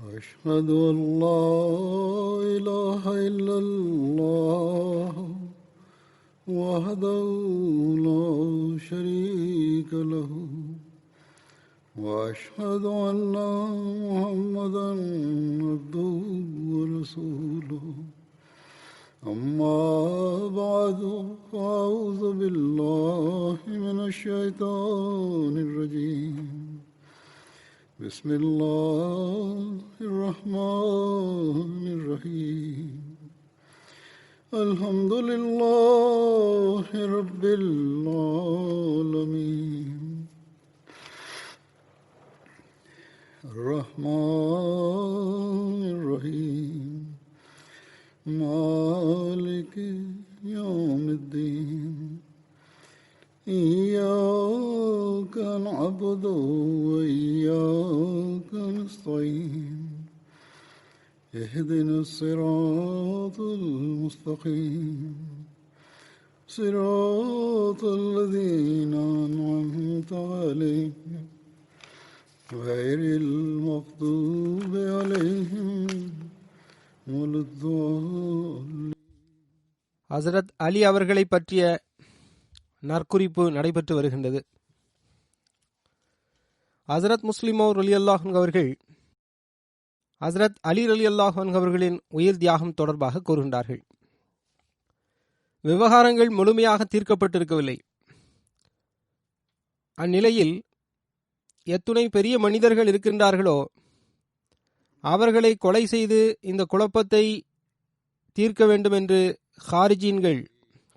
أشهد أن لا إله إلا الله وحده لا شريك له وأشهد أن محمدا عبده ورسوله أما بعد فأعوذ بالله من الشيطان الرجيم بسم الله الرحمن الرحيم الحمد لله رب العالمين الرحمن الرحيم مالك يوم الدين إياك نعبد وإياك نستعين اهدنا الصراط المستقيم صراط الذين أنعمت عليهم غير المغضوب عليهم ولا الضالين. ஹசரத் அலி அவர்களை பற்றிய நற்குறிப்பு நடைபெற்று வருகின்றது. ஹசரத் முஸ்லிமோர் ரலியல்லாஹு அன்ஹு அவர்கள் ஹசரத் அலி ரலியல்லாஹு அன்ஹு அவர்களின் உயிர் தியாகம் தொடர்பாக கூறுகின்றார்கள். விவகாரங்கள் முழுமையாக தீர்க்கப்பட்டிருக்கவில்லை. அந்நிலையில் எத்துணை பெரிய மனிதர்கள் இருக்கின்றார்களோ அவர்களை கொலை செய்து இந்த குழப்பத்தை தீர்க்க வேண்டும் என்று ஹாரிஜீன்கள்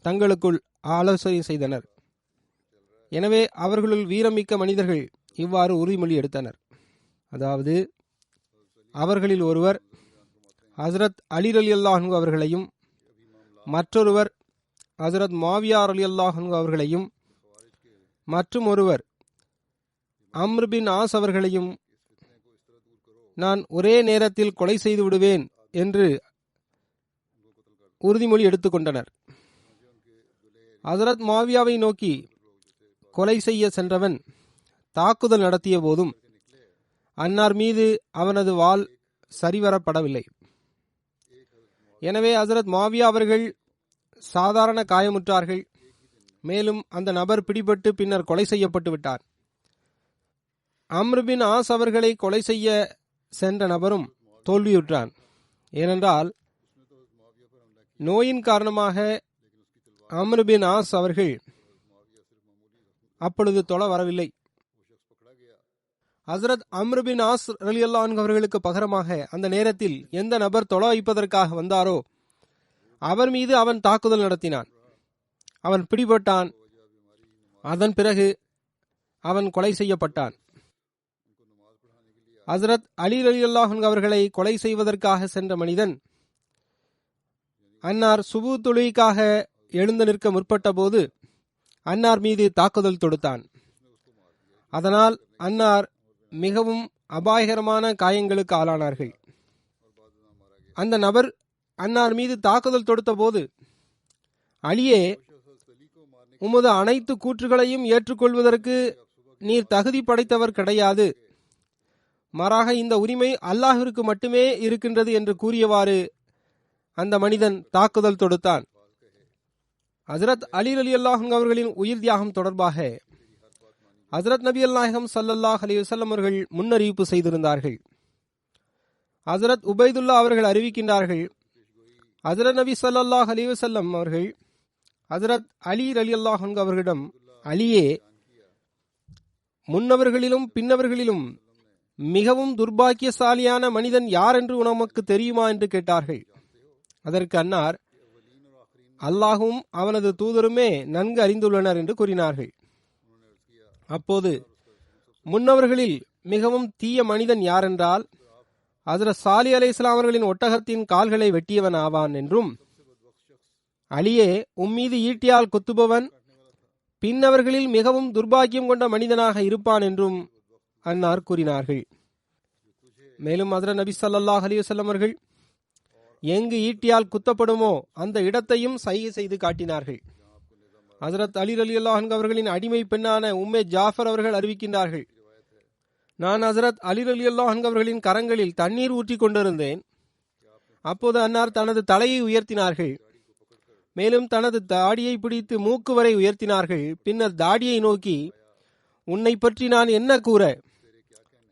தங்களுக்குள் ஆலோசனை செய்தனர். எனவே அவர்களுள் வீரமிக்க மனிதர்கள் இவ்வாறு உறுதிமொழி எடுத்தனர். அதாவது, அவர்களில் ஒருவர் ஹசரத் அலி ரலியல்லாஹு அன்ஹு அவர்களையும், மற்றொருவர் ஹசரத் முஆவியா ரலியல்லாஹு அன்ஹு அவர்களையும், மற்றும் ஒருவர் அம்ர் பின் ஆஸ் அவர்களையும் நான் ஒரே நேரத்தில் கொலை செய்து விடுவேன் என்று உறுதிமொழி எடுத்துக்கொண்டனர். ஹசரத் முஆவியாவை நோக்கி கொலை செய்ய சென்றவன் தாக்குதல் நடத்திய போதும் அன்னார் மீது அவனது வாள் சரிவரப்படவில்லை. எனவே ஹசரத் முஆவியா அவர்கள் சாதாரண காயமுற்றார்கள். மேலும் அந்த நபர் பிடிபட்டு பின்னர் கொலை செய்யப்பட்டு விட்டார். அம்ர் பின் ஆஸ் அவர்களை கொலை செய்ய சென்ற நபரும் தோல்வியுற்றான். ஏனென்றால் நோயின் காரணமாக அம்ர் பின் ஆஸ் அவர்கள் அப்பொழுது தொழ வரவில்லை. ஹசரத் அம்ர் பின் ஆஸ் ரலியல்லாஹு அன்ஹு அவர்களுக்கு பகரமாக அந்த நேரத்தில் எந்த நபர் தொழ வைப்பதற்காக வந்தாரோ அவர் மீது அவன் தாக்குதல் நடத்தினான். அவன் பிடிபட்டான். அதன் பிறகு அவன் கொலை செய்யப்பட்டான். ஹசரத் அலி ரலியல்லாஹு அன்ஹு அவர்களை கொலை செய்வதற்காக சென்ற மனிதன் அன்னார் சுபு தொழுகைக்காக எழுந்து நிற்க முற்பட்ட போது அன்னார் மீது தாக்குதல் தொடுத்தான். அதனால் அன்னார் மிகவும் அபாயகரமான காயங்களுக்கு ஆளானார்கள். அந்த நபர் அன்னார் மீது தாக்குதல் தொடுத்த போது, அலியே, உமது அனைத்து கூற்றுகளையும் ஏற்றுக்கொள்வதற்கு நீர் தகுதி படைத்தவர் கிடையாது. மாறாக இந்த உரிமை அல்லாஹ்விற்கு மட்டுமே இருக்கின்றது என்று கூறியவாறு அந்த மனிதன் தாக்குதல் தொடுத்தான். ஹசரத் அலி ரலியல்லாஹு அன்ஹு அவர்களின் உயிர் தியாகம் தொடர்பாக ஹசரத் நபி நாயகம் ஸல்லல்லாஹு அலைஹி வஸல்லம் அவர்கள் முன்னறிவிப்பு செய்திருந்தார்கள். ஹசரத் உபைதுல்லா அவர்கள் அறிவிக்கின்றார்கள், ஹசரத் நபி ஸல்லல்லாஹு அலைஹி வஸல்லம் அவர்கள் ஹசரத் அலி ரலியல்லாஹு அன்ஹு அவர்களிடம், அலியே, முன்னவர்களிலும் பின்னவர்களிலும் மிகவும் துர்பாக்கியசாலியான மனிதன் யார் என்று உனக்கு தெரியுமா என்று கேட்டார்கள். அதற்கு அன்னார், அல்லாஹும் அவனது தூதருமே நன்கு அறிந்துள்ளனர் என்று கூறினார்கள். அப்போது முன்னவர்களில் மிகவும் தீய மனிதன் யாரென்றால் ஹஜ்ரத் சாலி அலைஹிஸ்ஸலாம் அவர்களின் ஒட்டகத்தின் கால்களை வெட்டியவன் ஆவான் என்றும், அலியே, உம்மீது ஈட்டியால் குத்துபவன் பின்னவர்களில் மிகவும் துர்பாக்கியம் கொண்ட மனிதனாக இருப்பான் என்றும் அன்னார் கூறினார்கள். மேலும் ஹஜ்ரத் நபி ஸல்லல்லாஹு அலைஹி வஸல்லம் அவர்கள் எங்கு ஈட்டியால் குத்தப்படுமோ அந்த இடத்தையும் சைகை செய்து காட்டினார்கள். ஹஜ்ரத் அலி ரலியல்லாஹு அன்ஹு அவர்களின் அடிமை பெண்ணான உம்மே ஜாஃபர் அவர்கள் அறிவிக்கின்றார்கள், நான் ஹசரத் அலி ரலியல்லாஹு அன்ஹு அவர்களின் கரங்களில் தண்ணீர் ஊற்றி கொண்டிருந்தேன். அப்போது அன்னார் தனது தலையை உயர்த்தினார்கள். மேலும் தனது தாடியை பிடித்து மூக்கு வரை உயர்த்தினார்கள். பின்னர் தாடியை நோக்கி, உன்னை பற்றி நான் என்ன கூற,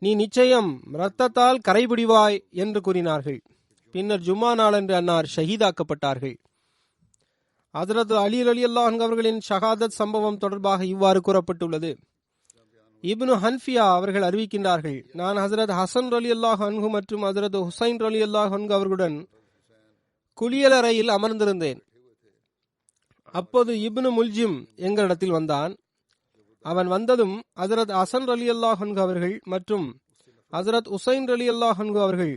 நீ நிச்சயம் இரத்தத்தால் கரைபிடிவாய் என்று கூறினார்கள். பின்னர் ஜும்மா நாளன்று அன்னார் ஷஹீதாக்கப்பட்டார்கள். ஹஜ்ரத் அலி ரலியல்லாஹு அன்ஹு அவர்களின் ஷஹாதத் சம்பவம் தொடர்பாக இவ்வாறு கூறப்பட்டுள்ளது. இப்னு ஹன்ஃபியா அவர்கள் அறிவிக்கின்றார்கள், நான் ஹஜ்ரத் ஹசன் ரலியல்லாஹு அன்ஹு மற்றும் ஹஜ்ரத் ஹுசைன் ரலியல்லாஹு அன்ஹு அவர்களுடன் குளியலறையில் அமர்ந்திருந்தேன். அப்போது இப்னு முல்ஜிம் எங்களிடத்தில் வந்தான். அவன் வந்ததும் ஹஜ்ரத் ஹசன் ரலியல்லாஹு அன்ஹு அவர்கள் மற்றும் ஹஜ்ரத் ஹுசைன் ரலியல்லாஹு அன்ஹு அவர்கள்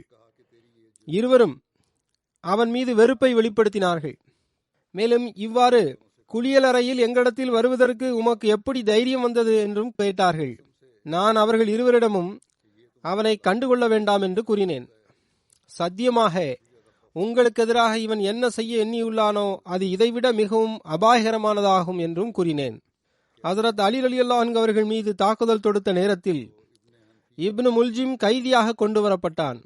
இருவரும் அவன் மீது வெறுப்பை வெளிப்படுத்தினார்கள். மேலும் இவ்வாறு, குளியலறையில் எங்களிடத்தில் வருவதற்கு உமக்கு எப்படி தைரியம் வந்தது என்றும் கேட்டார்கள். நான் அவர்கள் இருவரிடமும் அவனை கண்டுகொள்ள வேண்டாம் என்று கூறினேன். சத்தியமாக உங்களுக்கு எதிராக இவன் என்ன செய்ய எண்ணியுள்ளானோ அது இதைவிட மிகவும் அபாயகரமானதாகும் என்றும் கூறினேன். ஹஜ்ரத் அலி ரலியல்லாஹு அன்ஹு அவர்கள் மீது தாக்குதல் தொடுத்த நேரத்தில் இப்னு முல்ஜிம் கைதியாக கொண்டு வரப்பட்டான்.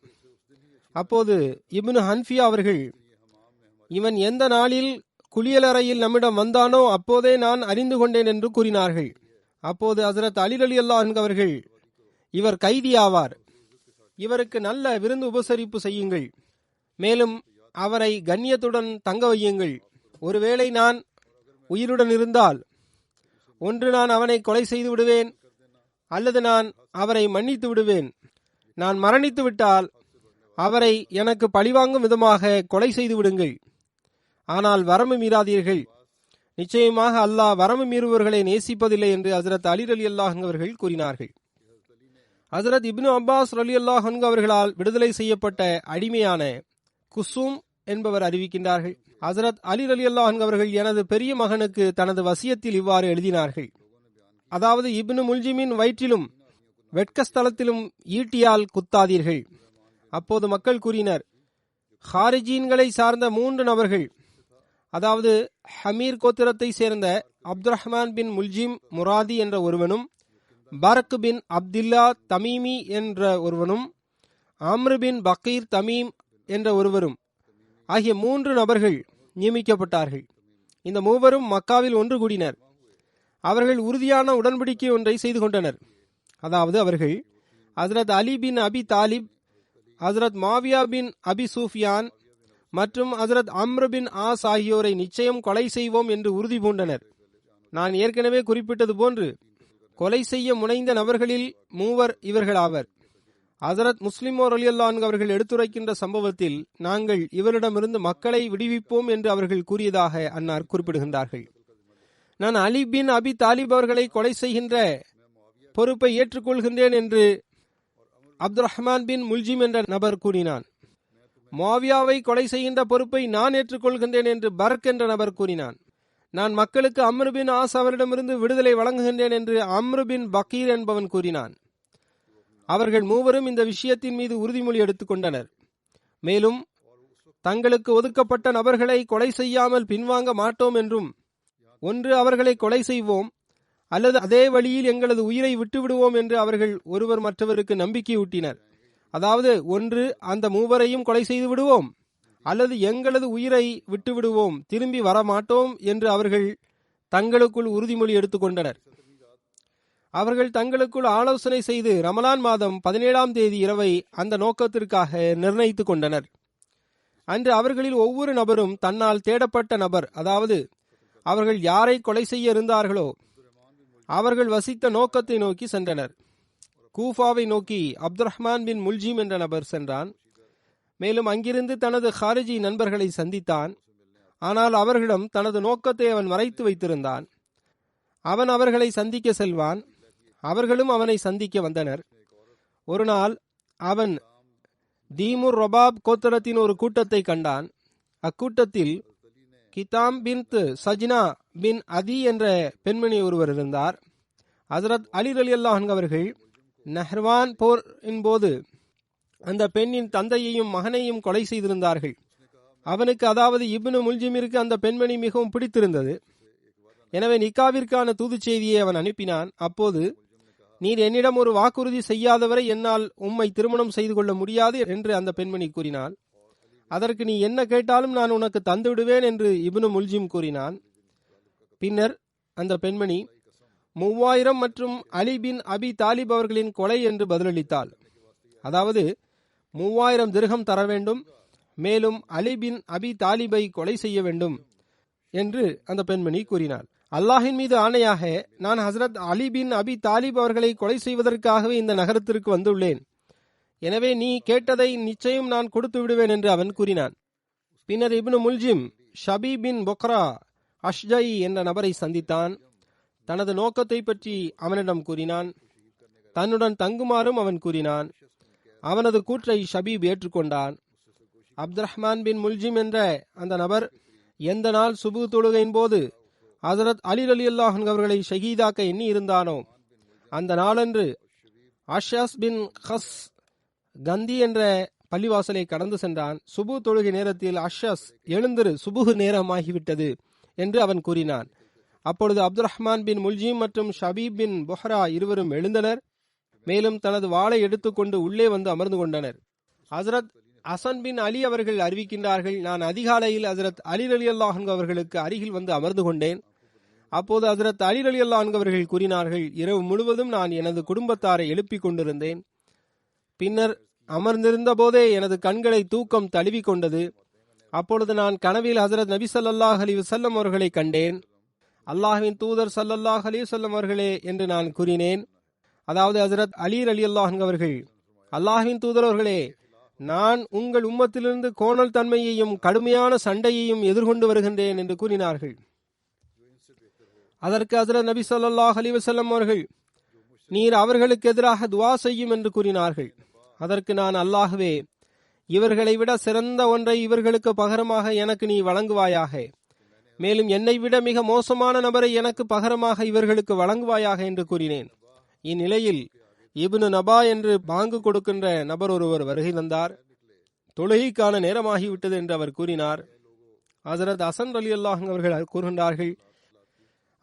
அப்போது இப்னு ஹன்ஃபியா அவர்கள், இவன் எந்த நாளில் குளியலறையில் நம்மிடம் வந்தானோ அப்போதே நான் அறிந்து கொண்டேன் என்று கூறினார்கள். அப்போது ஹஜ்ரத் அலி ரலியல்லாஹு அன்ஹு அவர்கள், இவர் கைதியாவார், இவருக்கு நல்ல விருந்து உபசரிப்பு செய்யுங்கள், மேலும் அவரை கண்ணியத்துடன் தங்க வையுங்கள். ஒருவேளை நான் உயிருடன் இருந்தால் ஒன்று நான் அவனை கொலை செய்து விடுவேன், அல்லது நான் அவரை மன்னித்து விடுவேன். நான் மரணித்து விட்டால் அவரை எனக்கு பழிவாங்கும் விதமாக கொலை செய்து விடுங்கள். ஆனால் வரம்பு மீறாதீர்கள். நிச்சயமாக அல்லாஹ் வரம்பு மீறுபவர்களை நேசிப்பதில்லை என்று ஹஜ்ரத் அலி ரலியல்லாஹு அன்ஹு அவர்கள் கூறினார்கள். ஹஜ்ரத் இப்னு அப்பாஸ் ரலியல்லாஹு அன்ஹு அவர்களால் விடுதலை செய்யப்பட்ட அடிமையான குசூம் என்பவர் அறிவிக்கின்றார்கள், ஹஜ்ரத் அலி ரலியல்லாஹு அன்ஹு அவர்கள் எனது பெரிய மகனுக்கு தனது வசியத்தில் இவ்வாறு எழுதினார்கள், அதாவது இப்னு முல்ஜிமின் வயிற்றிலும் வெட்கஸ்தலத்திலும் ஈட்டியால் குத்தாதீர்கள். அப்போது மக்கள் கூறினர், ஹாரிஜீன்களை சார்ந்த 3 நபர்கள், அதாவது ஹமீர் கோத்திரத்தை சேர்ந்த அப்துல் ரஹ்மான் பின் முல்ஜிம் முராதி என்ற ஒருவனும், பரக் பின் அப்துல்லா தமீமி என்ற ஒருவனும், அம்ரு பின் பக்கீர் தமீம் என்ற ஒருவரும் ஆகிய 3 நபர்கள் நியமிக்கப்பட்டார்கள். இந்த மூவரும் மக்காவில் ஒன்று கூடினர். அவர்கள் உறுதியான உடன்படிக்கை ஒன்றை செய்து கொண்டனர். அதாவது அவர்கள் ஹஜ்ரத் அலி பின் அபி தாலிப், ஹஜ்ரத் மாவியா பின் அபி சூஃபியான் மற்றும் ஹஜ்ரத் அம்ரு பின் ஆஸ் ஆகியோரை நிச்சயம் கொலை செய்வோம் என்று உறுதி பூண்டனர். நான் ஏற்கனவே குறிப்பிட்டது போன்று கொலை செய்ய முனைந்த நபர்களில் 3 இவர்கள் ஆவர். ஹஜ்ரத் முஸ்லிமோ ரலியல்லாஹு அன்ஹு அவர்கள் எடுத்துரைக்கின்ற சம்பவத்தில், நாங்கள் இவரிடமிருந்து மக்களை விடுவிப்போம் என்று அவர்கள் கூறியதாக அன்னார் குறிப்பிடுகின்றார்கள். நான் அலி பின் அபி தாலிப் அவர்களை கொலை செய்கின்ற பொறுப்பை ஏற்றுக்கொள்கின்றேன் என்று அப்துல் ரஹ்மான் பின் முல்ஜிம் என்ற நபர் கூறினான். முஆவியாவை கொலை செய்கின்ற பொறுப்பை நான் ஏற்றுக்கொள்கின்றேன் என்று பர்க் என்ற நபர் கூறினான். நான் மக்களுக்கு அம்ரு பின் ஆஸ் அவரிடமிருந்து விடுதலை வழங்குகின்றேன் என்று அம்ரு பின் பக்கீர் என்பவன் கூறினான். அவர்கள் 3 இந்த விஷயத்தின் மீது உறுதிமொழி எடுத்துக்கொண்டனர். மேலும் தங்களுக்கு ஒதுக்கப்பட்ட நபர்களை கொலை செய்யாமல் பின்வாங்க மாட்டோம் என்றும், ஒன்று அவர்களை கொலை செய்வோம் அல்லது அதே வழியில் எங்களது உயிரை விட்டுவிடுவோம் என்று அவர்கள் ஒருவர் மற்றவருக்கு நம்பிக்கையூட்டினர். அதாவது, ஒன்று அந்த 3 கொலை செய்து விடுவோம் அல்லது எங்களது உயிரை விட்டுவிடுவோம், திரும்பி வரமாட்டோம் என்று அவர்கள் தங்களுக்குள் உறுதிமொழி எடுத்துக்கொண்டனர். அவர்கள் தங்களுக்குள் ஆலோசனை செய்து ரமலான் மாதம் 17ஆம் தேதி இரவை அந்த நோக்கத்திற்காக நிர்ணயித்துக் கொண்டனர். அன்று அவர்களில் ஒவ்வொரு நபரும் தன்னால் தேடப்பட்ட நபர், அதாவது அவர்கள் யாரை கொலை செய்ய இருந்தார்களோ அவர்கள் வசித்த நோக்கத்தை நோக்கி சென்றனர். கூஃபாவை நோக்கி அப்துல் ரஹ்மான் பின் முல்ஜிம் என்ற நபர் சென்றான். மேலும் அங்கிருந்து தனது ஹாரிஜி நண்பர்களை சந்தித்தான். ஆனால் அவர்களிடம் தனது நோக்கத்தை அவன் மறைத்து வைத்திருந்தான். அவன் அவர்களை சந்திக்க செல்வான். அவர்களும் அவனை சந்திக்க வந்தனர். ஒரு நாள் அவன் தீமுர் ரொபாப் கோத்திரத்தின் ஒரு கூட்டத்தை கண்டான். அக்கூட்டத்தில் கிதாம் பின் சஜ்னா பின் அதி என்ற பெண்மணி ஒருவர் இருந்தார். ஹஜ்ரத் அலி ரலியல்லாஹு அன்ஹு அவர்கள் நஹ்ர்வான் போரின் போது அந்த பெண்ணின் தந்தையையும் மகனையும் கொலை செய்திருந்தார்கள். அவனுக்கு, அதாவது இப்னு முல்ஜிமிற்கு அந்த பெண்மணி மிகவும் பிடித்திருந்தது. எனவே நிக்காவிற்கான தூது செய்தியை அவன் அனுப்பினான். அப்போது நீர் என்னிடம் ஒரு வாக்குறுதி செய்யாதவரை என்னால் உம்மை திருமணம் செய்து கொள்ள முடியாது என்று அந்த பெண்மணி கூறினாள். அதற்கு நீ என்ன கேட்டாலும் நான் உனக்கு தந்து விடுவேன் என்று இப்னு முல்ஜிம் கூறினான். பின்னர் அந்த பெண்மணி 3000 மற்றும் அலி பின் அபி தாலிப் அவர்களின் கொலை என்று பதிலளித்தாள். அதாவது 3000 திர்ஹம் தர வேண்டும், மேலும் அலி பின் அபி தாலிபை கொலை செய்ய வேண்டும் என்று அந்த பெண்மணி கூறினாள். அல்லாஹின் மீது ஆணையாக நான் ஹசரத் அலி பின் அபி தாலிப் அவர்களை கொலை செய்வதற்காகவே இந்த நகரத்திற்கு வந்துள்ளேன். எனவே நீ கேட்டதை நிச்சயம் நான் கொடுத்து விடுவேன் என்று அவன் கூறினான். பின்னர் இப்னு முல்ஜிம் ஷபீ பின் பொக்ரா அஷ்ஜை என்ற நபரை சந்தித்தான். தனது நோக்கத்தை பற்றி அவனிடம் கூறினான். தன்னுடன் தங்குமாறும் அவன் கூறினான். அவனது கூற்றை ஷபீப் ஏற்றுக்கொண்டான். அப்துல் ரஹ்மான் பின் முல்ஜிம் என்ற அந்த நபர் எந்த நாள் சுபு தொழுகையின் போது ஹசரத் அலி ரலியல்லாஹு அன்ஹு அவர்களை ஷஹீதாக்க எண்ணி இருந்தானோ அந்த நாளன்று அஷாஸ் பின் ஹஸ் கந்தி என்ற பள்ளிவாசலை கடந்து சென்றான். சுபு தொழுகை நேரத்தில் அஷாஸ் எழுந்திரு, சுபுகு நேரமாகிவிட்டது என்று அவன் கூறினான். அப்பொழுது அப்துல் ரஹ்மான் பின் முல்ஜிம் மற்றும் ஷபீப் பின் பொஹ்ரா இருவரும் எழுந்தனர். மேலும் தனது வாளை எடுத்துக்கொண்டு உள்ளே வந்து அமர்ந்து கொண்டனர். ஹசரத் ஹசன் பின் அலி அவர்கள் அறிவிக்கின்றார்கள், நான் அதிகாலையில் ஹசரத் அலி ரலியல்லாஹு அன்ஹு அவர்களுக்கு அருகில் வந்து அமர்ந்து கொண்டேன். அப்போது ஹசரத் அலி ரலியல்லாஹு அன்ஹு அவர்கள் கூறினார்கள், இரவு முழுவதும் நான் எனது குடும்பத்தாரை எழுப்பிக் கொண்டிருந்தேன். பின்னர் அமர்ந்திருந்த போதே எனது கண்களை தூக்கம் தழுவி கொண்டது. அப்பொழுது நான் கனவில் ஹசரத் நபி ஸல்லல்லாஹு அலைஹி வஸல்லம் அவர்களை கண்டேன். அல்லாஹ்வின் தூதர் ஸல்லல்லாஹு அலைஹி வஸல்லம் அவர்களே என்று நான் கூறினேன். அதாவது ஹசரத் அலி ரலியல்லாஹு அன்ஹு அவர்கள், அல்லாஹ்வின் தூதர் அவர்களே, நான் உங்கள் உம்மத்திலிருந்து கோணல் தன்மையையும் கடுமையான சண்டையையும் எதிர்கொண்டு வருகின்றேன் என்று கூறினார்கள். அதற்கு ஹசரத் நபி ஸல்லல்லாஹு அலைஹி வஸல்லம் அவர்கள், நீர் அவர்களுக்கு எதிராக துஆ செய்யும் என்று கூறினார்கள். அதற்கு நான், அல்லாஹ்வே, இவர்களை விட சிறந்த ஒன்றை இவர்களுக்கு பகரமாக எனக்கு நீ வழங்குவாயாக, மேலும் என்னை விட மிக மோசமான நபரை எனக்கு பகரமாக இவர்களுக்கு வழங்குவாயாக என்று கூறினேன். இந்நிலையில் இப்னு நபா என்று பாங்கு கொடுக்கின்ற நபர் ஒருவர் வருகை தந்தார். தொழுகைக்கான நேரமாகிவிட்டது என்று அவர் கூறினார். ஹசரத் ஹசன் ரலியல்லாஹு அன்ஹு அவர்கள் கூறுகின்றார்கள்,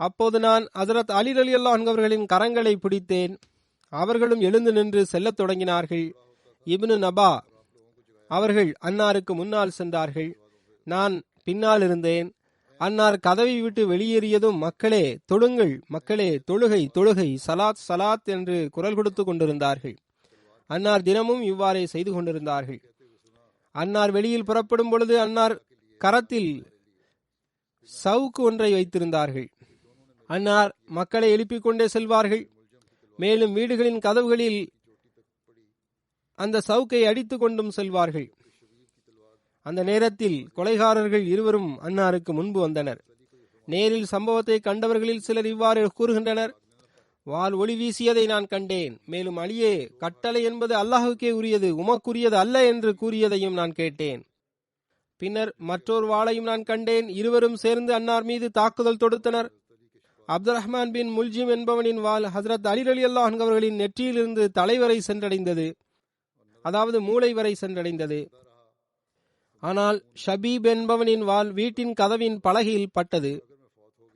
அப்போது நான் ஹசரத் அலி ரலியல்லாஹு அன்ஹு அவர்களின் கரங்களை பிடித்தேன். அவர்களும் எழுந்து நின்று செல்லத் தொடங்கினார்கள். இப்னு நபா அவர்கள் அன்னாருக்கு முன்னால் சென்றார்கள். நான் பின்னால் இருந்தேன். அன்னார் கதவை விட்டு வெளியேறியதும், மக்களே தொழுங்கள், மக்களே தொழுகை தொழுகை, சலாத் சலாத் என்று குரல் கொடுத்து கொண்டிருந்தார்கள். அன்னார் தினமும் இவ்வாறே செய்து கொண்டிருந்தார்கள். அன்னார் வெளியில் புறப்படும் பொழுது அன்னார் கரத்தில் சவுக்கு ஒன்றை வைத்திருந்தார்கள். அன்னார் மக்களை எழுப்பிக் கொண்டே செல்வார்கள். மேலும் வீடுகளின் கதவுகளில் அந்த சவுக்கை அடித்துக் கொண்டும் செல்வார்கள். அந்த நேரத்தில் கொலைகாரர்கள் இருவரும் அன்னாருக்கு முன்பு வந்தனர். நேரில் சம்பவத்தை கண்டவர்களில் சிலர் இவ்வாறு கூறுகின்றனர், வாள் ஒளி வீசியதை நான் கண்டேன். மேலும் அலியே, கட்டளை என்பது அல்லாஹுக்கே உரியது, உமக்குரியது அல்ல என்று கூறியதையும் நான் கேட்டேன். பின்னர் மற்றொரு வாளையும் நான் கண்டேன். இருவரும் சேர்ந்து அன்னார் மீது தாக்குதல் தொடுத்தனர். அப்துல் ரஹ்மான் பின் முல்ஜிம் என்பவனின் வாள் ஹசரத் அலி ரலியல்லாஹு அன்ஹு அவர்களின் நெற்றியிலிருந்து தலைவரை சென்றடைந்தது, அதாவது மூளை வரை சென்றடைந்தது. ஆனால் ஷபீப் என்பவனின் வாள் வீட்டின் கதவின் பலகையில் பட்டது.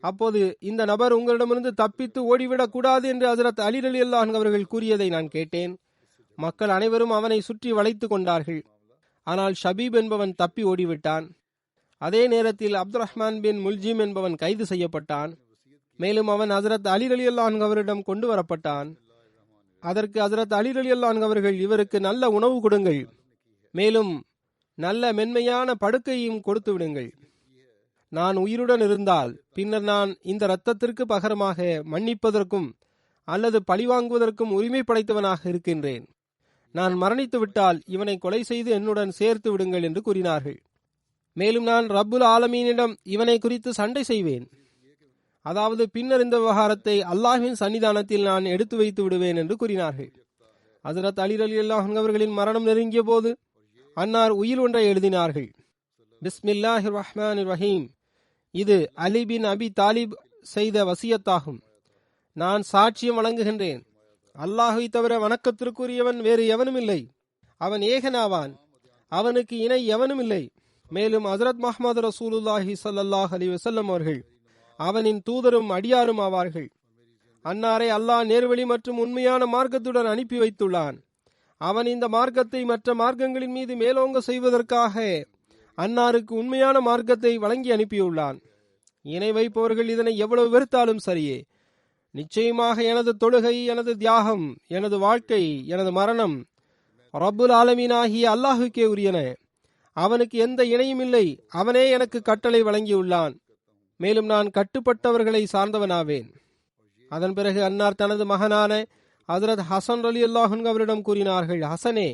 அப்போது இந்த நபர் உங்களிடமிருந்து தப்பித்து ஓடிவிடக் கூடாது என்று ஹசரத் அலி ரலியல்லாஹு அன்ஹு அவர்கள் கூறியதை நான் கேட்டேன். மக்கள் அனைவரும் அவனை சுற்றி வளைத்து கொண்டார்கள். ஆனால் ஷபீப் என்பவன் தப்பி ஓடிவிட்டான். அதே நேரத்தில் அப்துல் ரஹ்மான் பின் முல்ஜிம் என்பவன் கைது செய்யப்பட்டான். மேலும் அவன் ஹசரத் அலி ரலியல்லாஹு அன்ஹு அவரிடம் கொண்டு வரப்பட்டான். அதற்கு ஹசரத் அலி ரலியல்லாஹு அன்ஹு அவர்கள், இவருக்கு நல்ல உணவு கொடுங்கள், மேலும் நல்ல மென்மையான படுக்கையும் கொடுத்து விடுங்கள். நான் உயிருடன் இருந்தால் பின்னர் நான் இந்த இரத்தத்திற்கு பகரமாக மன்னிப்பதற்கும் அல்லது பழிவாங்குவதற்கும் உரிமை படைத்தவனாக இருக்கின்றேன். நான் மரணித்து விட்டால் இவனை கொலை செய்து என்னுடன் சேர்த்து விடுங்கள் என்று கூறினார்கள். மேலும் நான் ரப்புல் ஆலமீனிடம் இவனை குறித்து சண்டை செய்வேன், அதாவது பின்னர் இந்த விவகாரத்தை அல்லாஹ்வின் சன்னிதானத்தில் நான் எடுத்து வைத்து விடுவேன் என்று கூறினார்கள். ஹசரத் அலி ரலியல்லாஹு அன்ஹு அவர்களின் மரணம் நெருங்கிய போது அன்னார் உயில் ஒன்றை எழுதினார்கள். பிஸ்மில்லாஹிர் ரஹ்மானிர் ரஹீம். இது அலி பின் அபி தாலிப் செய்த வசியத்தாகும். நான் சாட்சியம் வழங்குகின்றேன், அல்லாஹ்வை தவிர வணக்கத்திற்குரியவன் வேறு எவனும் இல்லை. அவன் ஏகனாவான், அவனுக்கு இணை எவனும் இல்லை. மேலும் ஹஜ்ரத் முஹம்மது ரசூலுல்லாஹி ஸல்லல்லாஹு அலைஹி வஸல்லம் அவர்கள் அவனின் தூதரும் அடியாரும் ஆவார்கள். அன்னாரை அல்லாஹ் நேர்வழி மற்றும் உண்மையான மார்க்கத்துடன் அனுப்பி வைத்துள்ளான். அவன் இந்த மார்க்கத்தை மற்ற மார்க்கங்களின் மீது மேலோங்க செய்வதற்காக அன்னாருக்கு உண்மையான மார்க்கத்தை வழங்கி அனுப்பியுள்ளான். இணை வைப்பவர்கள் இதனை எவ்வளவு வெறுத்தாலும் சரியே, நிச்சயமாக எனது தொழுகை, எனது தியாகம், எனது வாழ்க்கை, எனது மரணம் ரப்புல் ஆலமீன் ஆகிய அல்லாஹுக்கே உரியன. அவனுக்கு எந்த இணையும் இல்லை. அவனே எனக்கு கட்டளை வழங்கியுள்ளான். மேலும் நான் கட்டுப்பட்டவர்களை சார்ந்தவனாவேன். அதன் பிறகு அன்னார் தனது மகனான ஹசரத் ஹசன் ரலியல்லாஹு அன்ஹு அவரிடம் கூறினார்கள், ஹசனே,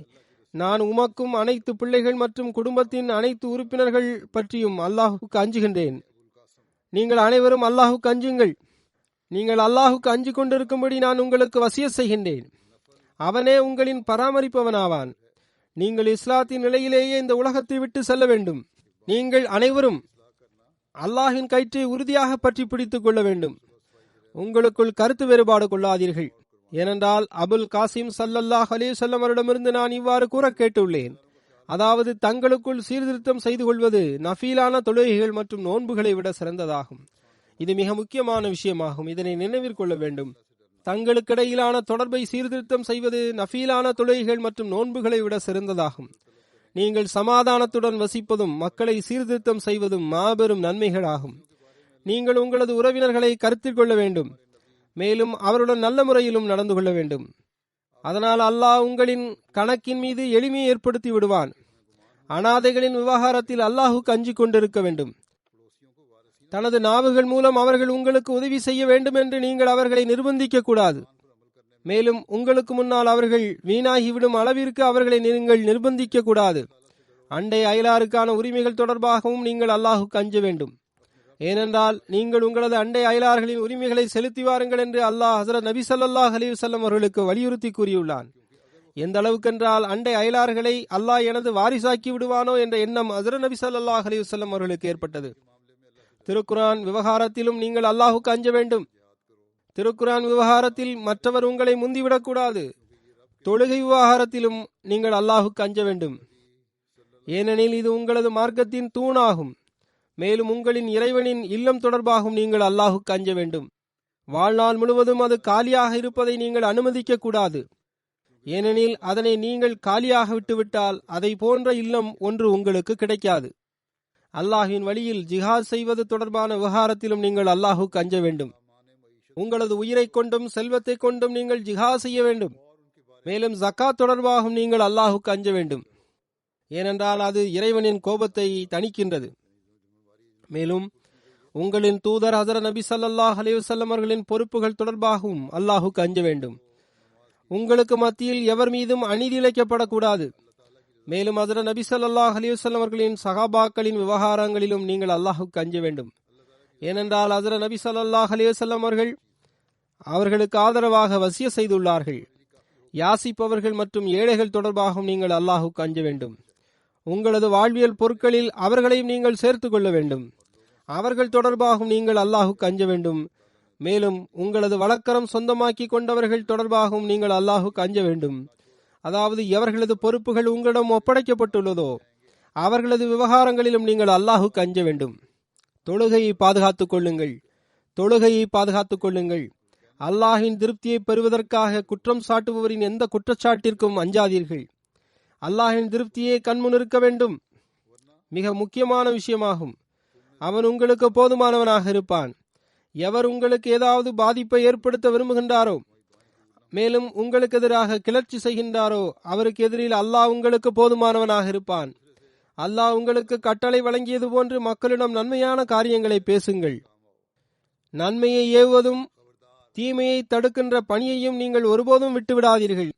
நான் உமக்கும் அனைத்து பிள்ளைகள் மற்றும் குடும்பத்தின் அனைத்து உறுப்பினர்கள் பற்றியும் அல்லாஹுக்கு அஞ்சுகின்றேன். நீங்கள் அனைவரும் அல்லாஹுக்கு அஞ்சுங்கள். நீங்கள் அல்லாஹுக்கு அஞ்சு கொண்டிருக்கும்படி நான் உங்களுக்கு வசியத் செய்கின்றேன். அவனே உங்களின் பராமரிப்பவனாவான். நீங்கள் இஸ்லாத்தின் நிலையிலேயே இந்த உலகத்தை விட்டு செல்ல வேண்டும். நீங்கள் அனைவரும் அல்லாஹின் கயிற்றை உறுதியாக பற்றி பிடித்துக் கொள்ள வேண்டும். உங்களுக்குள் கருத்து வேறுபாடு கொள்ளாதீர்கள். ஏனென்றால் அபுல் காசிம் ஸல்லல்லாஹு அலைஹி வஸல்லம் அவரிடமிருந்து நான் இவ்வாறு கூற கேட்டுள்ளேன். அதாவது, தங்களுக்குள் சீர்திருத்தம் செய்து கொள்வது நஃபீலான தொழுகைகள் மற்றும் நோன்புகளை விட சிறந்ததாகும். இது மிக முக்கியமான விஷயமாகும். இதனை நினைவில் கொள்ள வேண்டும். தங்களுக்கிடையிலான தொடர்பை சீர்திருத்தம் செய்வது நஃபீலான தொழுகைகள் மற்றும் நோன்புகளை விட சிறந்ததாகும். நீங்கள் சமாதானத்துடன் வசிப்பதும் மக்களை சீர்திருத்தம் செய்வதும் மாபெரும் நன்மைகளாகும். நீங்கள் உங்களது உறவினர்களை கருத்தில் கொள்ள வேண்டும். மேலும் அவருடன் நல்ல முறையிலும் நடந்து கொள்ள வேண்டும். அதனால் அல்லாஹ் உங்களின் கணக்கின் மீது எளிமையை ஏற்படுத்தி விடுவான். அனாதைகளின் விவகாரத்தில் அல்லாஹுக்கு அஞ்சி கொண்டிருக்க வேண்டும். தனது நாவுகள் மூலம் அவர்கள் உங்களுக்கு உதவி செய்ய வேண்டும் என்று நீங்கள் அவர்களை நிர்பந்திக்க கூடாது. மேலும் உங்களுக்கு முன்னால் அவர்கள் வீணாகிவிடும் அளவிற்கு அவர்களை நீங்கள் நிர்பந்திக்க கூடாது. அண்டை அயலாருக்கான உரிமைகள் தொடர்பாகவும் நீங்கள் அல்லாஹுக்கு அஞ்ச வேண்டும். ஏனென்றால் நீங்கள் உங்களது அண்டை அயலார்களின் உரிமைகளை செலுத்தி வாருங்கள் என்று அல்லாஹ் ஹஸரத் நபி ஸல்லல்லாஹு அலைஹி வஸல்லம் அவர்களுக்கு வலியுறுத்தி கூறியுள்ளான். எந்த அளவுக்கென்றால் அண்டை அயலார்களை அல்லாஹ் எனது வாரிசாக்கி விடுவானோ என்ற எண்ணம் ஹஸரத் நபி ஸல்லல்லாஹு அலைஹி வஸல்லம் அவர்களுக்கு ஏற்பட்டது. திருக்குர்ஆன் விவகாரத்திலும் நீங்கள் அல்லாஹுக்கு அஞ்ச வேண்டும். திருக்குர்ஆன் விவகாரத்தில் மற்றவர் உங்களை முந்திவிடக்கூடாது. தொழுகை விவகாரத்திலும் நீங்கள் அல்லாஹுக்கு அஞ்ச வேண்டும். ஏனெனில் இது உங்களது மார்க்கத்தின் தூணாகும். மேலும் உங்களின் இறைவனின் இல்லம் தொடர்பாகவும் நீங்கள் அல்லாஹுக்கு அஞ்ச வேண்டும். வாழ்நாள் முழுவதும் அது காலியாக இருப்பதை நீங்கள் அனுமதிக்க கூடாது. ஏனெனில் அதனை நீங்கள் காலியாக விட்டுவிட்டால் அதை போன்ற இல்லம் ஒன்று உங்களுக்கு கிடைக்காது. அல்லாஹின் வழியில் ஜிஹாத் செய்வது தொடர்பான விவகாரத்திலும் நீங்கள் அல்லாஹுக்கு அஞ்ச வேண்டும். உங்களது உயிரை கொண்டும் செல்வத்தை கொண்டும் நீங்கள் ஜிஹாத் செய்ய வேண்டும். மேலும் ஜக்காத் தொடர்பாகவும் நீங்கள் அல்லாஹுக்கு அஞ்ச வேண்டும். ஏனென்றால் அது இறைவனின் கோபத்தை தணிக்கின்றது. மேலும் உங்களின் தூதர் ஹஸரத் நபி ஸல்லல்லாஹு அலைஹி வஸல்லம் அவர்களின் பொறுப்புகள் தொடர்பாகவும் அல்லாஹுக்கு அஞ்ச வேண்டும். உங்களுக்கு மத்தியில் எவர் மீதும் அநீதி இழைக்கப்படக்கூடாது. மேலும் ஹஸரத் நபி ஸல்லல்லாஹு அலைஹி வஸல்லம் அவர்களின் சஹாபாக்களின் விவகாரங்களிலும் நீங்கள் அல்லாஹுக்கு அஞ்ச வேண்டும். ஏனென்றால் ஹஸரத் நபி ஸல்லல்லாஹு அலைஹி வஸல்லம் அவர்களுக்கு ஆதரவாக வசிய செய்துள்ளார்கள். யாசிப்பவர்கள் மற்றும் ஏழைகள் தொடர்பாகவும் நீங்கள் அல்லாஹுக்கு அஞ்ச வேண்டும். உங்களது வாழ்வியல் பொருட்களில் அவர்களையும் நீங்கள் சேர்த்து கொள்ள வேண்டும். அவர்கள் தொடர்பாகவும் நீங்கள் அல்லாஹுக்கு அஞ்ச வேண்டும். மேலும் உங்களது வழக்கரம் சொந்தமாக்கி கொண்டவர்கள் தொடர்பாகவும் நீங்கள் அல்லாஹுக்கு அஞ்ச வேண்டும். அதாவது எவர்களது பொறுப்புகள் உங்களிடம் ஒப்படைக்கப்பட்டுள்ளதோ அவர்களது விவகாரங்களிலும் நீங்கள் அல்லாஹுக்கு அஞ்ச வேண்டும். தொழுகையை பாதுகாத்துக் கொள்ளுங்கள். தொழுகையை பாதுகாத்துக் கொள்ளுங்கள். அல்லாஹின் திருப்தியை பெறுவதற்காக குற்றம் சாட்டுபவரின் எந்த குற்றச்சாட்டிற்கும் அஞ்சாதீர்கள். அல்லாஹின் திருப்தியை கண்முன் இருக்க வேண்டும். மிக முக்கியமான விஷயமாகும். அவன் உங்களுக்கு போதுமானவனாக இருப்பான். எவர் உங்களுக்கு ஏதாவது பாதிப்பை ஏற்படுத்த விரும்புகின்றாரோ மேலும் உங்களுக்கு எதிராக கிளர்ச்சி செய்கின்றாரோ அவருக்கு எதிரில் அல்லாஹ் உங்களுக்கு போதுமானவனாக இருப்பான். அல்லாஹ் உங்களுக்கு கட்டளை வழங்கியது போன்று மக்களிடம் நன்மையான காரியங்களை பேசுங்கள். நன்மையை ஏவுவதும் தீமையை தடுக்கின்ற பணியையும் நீங்கள் ஒருபோதும் விட்டுவிடாதீர்கள்.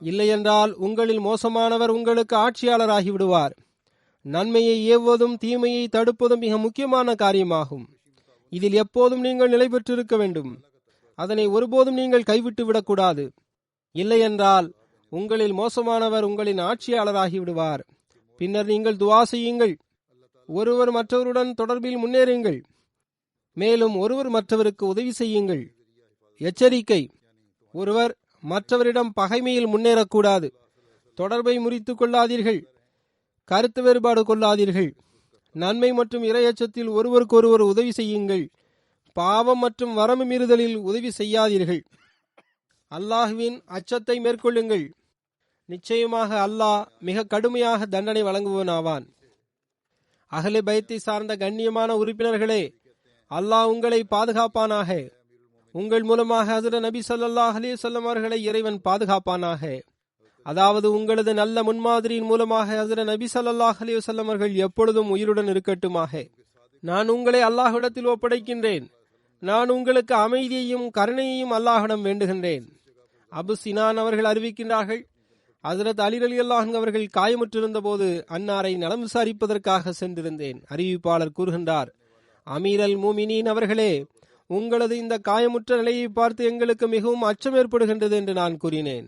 இல்லையென்றால் உங்களில் மோசமானவர் உங்களுக்கு ஆட்சியாளராகி விடுவார். நன்மையை ஏவுவதும் தீமையை தடுப்பதும் மிக முக்கியமான காரியமாகும். இதில் எப்போதும் நீங்கள் நிலை பெற்றிருக்க வேண்டும். அதனை ஒருபோதும் நீங்கள் கைவிட்டு விடக்கூடாது. இல்லையென்றால் உங்களில் மோசமானவர் உங்களின் ஆட்சியாளராகி விடுவார். பின்னர் நீங்கள் துஆ செய்யுங்கள். ஒருவர் மற்றவருடன் தொடர்பில் முன்னேறுங்கள். மேலும் ஒருவர் மற்றவருக்கு உதவி செய்யுங்கள். எச்சரிக்கை: ஒருவர் மற்றவரிடம் பகைமையில் முன்னேறக்கூடாது. தொடர்பை முறித்துக் கொள்ளாதீர்கள். கருத்து வேறுபாடு கொள்ளாதீர்கள். நன்மை மற்றும் இறையச்சத்தில் ஒருவருக்கு ஒருவர் உதவி செய்யுங்கள். பாவம் மற்றும் வரம்பு மீறுதலில் உதவி செய்யாதீர்கள். அல்லாஹுவின் அச்சத்தை மேற்கொள்ளுங்கள். நிச்சயமாக அல்லாஹ் மிக கடுமையாக தண்டனை வழங்குவனாவான். அஹ்லே பைத்தை சார்ந்த கண்ணியமான உறுப்பினர்களே, அல்லாஹ் உங்களை பாதுகாப்பானாக. உங்கள் மூலமாக ஹஜ்ரத் நபி ஸல்லல்லாஹு அலைஹி வஸல்லம் அவர்களை இறைவன் பாதுகாப்பானாக. அதாவது உங்களது நல்ல முன்மாதிரியின் மூலமாக ஹஜ்ரத் நபி ஸல்லல்லாஹு அலைஹி வஸல்லம் அவர்கள் எப்பொழுதும் உயிருடன் இருக்கட்டுமாக. நான் உங்களை அல்லாஹ்விடத்தில் ஒப்படைக்கின்றேன். நான் உங்களுக்கு அமைதியையும் கருணையையும் அல்லாஹ்விடம் வேண்டுகின்றேன். அபு சினான் அவர்கள் அறிவிக்கின்றார்கள், ஹஜ்ரத் அலி ரலியல்லாஹு அன்ஹு அவர்கள் காயமுற்றிருந்த போது அன்னாரை நலம் விசாரிப்பதற்காக சென்றிருந்தேன். அறிவிப்பாளர் கூறுகின்றார், அமீர் அல் மூமினீன் அவர்களே, உங்களது இந்த காயமுற்ற நிலையை பார்த்து எங்களுக்கு மிகவும் அச்சம் ஏற்படுகின்றது என்று நான் கூறினேன்.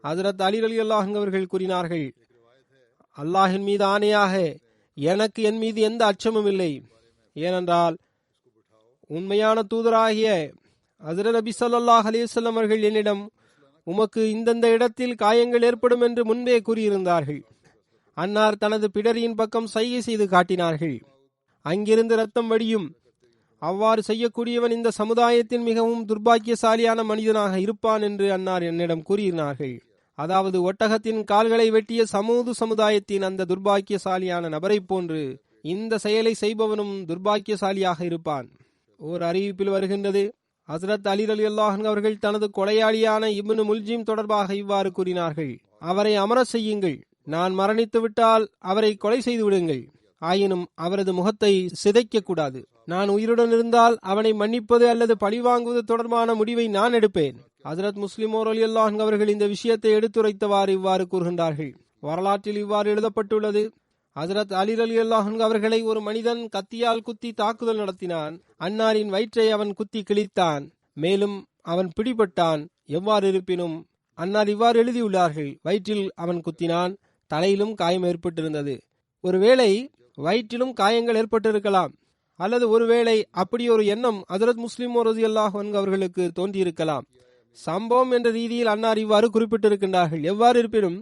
ஹஜ்ரத் அலி ரலியல்லாஹு அன்ஹு அவர்கள் கூறினார்கள், அல்லாஹின் மீது ஆணையாக எனக்கு என் மீது எந்த அச்சமும் இல்லை. ஏனென்றால் உண்மையான தூதராகிய ஹஜ்ரத் நபி ஸல்லல்லாஹு அலைஹி வஸல்லம் அவர்கள் என்னிடம் உமக்கு இந்தந்த இடத்தில் காயங்கள் ஏற்படும் என்று முன்பே கூறியிருந்தார்கள். அன்னார் தனது பிடரியின் பக்கம் சைகை செய்து காட்டினார்கள். அங்கிருந்து ரத்தம் வடியும். அவ்வாறு செய்யக்கூடியவன் இந்த சமுதாயத்தின் மிகவும் துர்பாக்கியசாலியான மனிதனாக இருப்பான் என்று அன்னார் என்னிடம் கூறினார்கள். அதாவது ஒட்டகத்தின் கால்களை வெட்டிய சமுதாயத்தின் அந்த துர்பாக்கியசாலியான நபரை போன்று இந்த செயலை செய்பவனும் துர்பாக்கியசாலியாக இருப்பான். ஓர் அறிவிப்பில் வருகின்றது, ஹஜ்ரத் அலி ரலியல்லாஹு அன்ஹு அவர்கள் தனது கொலையாளியான இப்னு முல்ஜிம் தொடர்பாக இவ்வாறு கூறினார்கள், அவரை அமர செய்யுங்கள். நான் மரணித்து விட்டால் அவரை கொலை செய்து விடுங்கள். ஆயினும் அவரது முகத்தை சிதைக்க கூடாது. நான் உயிருடன் இருந்தால் அவனை மன்னிப்பது அல்லது பழிவாங்குவது தொடர்பான முடிவை நான் எடுப்பேன். ஹஜ்ரத் முஸ்லிம் ரலியல்லாஹு அன்ஹு அவர்கள் இந்த விஷயத்தை எடுத்துரைத்தவாறு இவ்வாறு கூறுகின்றார்கள், வரலாற்றில் இவ்வாறு எழுதப்பட்டுள்ளது, ஹஜ்ரத் அலி ரலியல்லாஹு அன்ஹு அவர்களை ஒரு மனிதன் கத்தியால் குத்தி தாக்குதல் நடத்தினான். அன்னாரின் வயிற்றை அவன் குத்தி கிழித்தான். மேலும் அவன் பிடிபட்டான். எவ்வாறு இருப்பினும் அன்னார் இவ்வாறு எழுதியுள்ளார்கள், வயிற்றில் அவன் குத்தினான், தலையிலும் காயம் ஏற்பட்டிருந்தது. ஒருவேளை வயிற்றிலும் காயங்கள் ஏற்பட்டிருக்கலாம், அல்லது ஒருவேளை அப்படி ஒரு எண்ணம் ஹஜ்ரத் முஸ்லிம் ரலியல்லாஹு அன்ஹு அவர்களுக்கு தோன்றியிருக்கலாம். சம்பவம் என்ற ரீதியில் அன்னார் இவ்வாறு குறிப்பிட்டிருக்கின்றார்கள். எவ்வாறு இருப்பினும்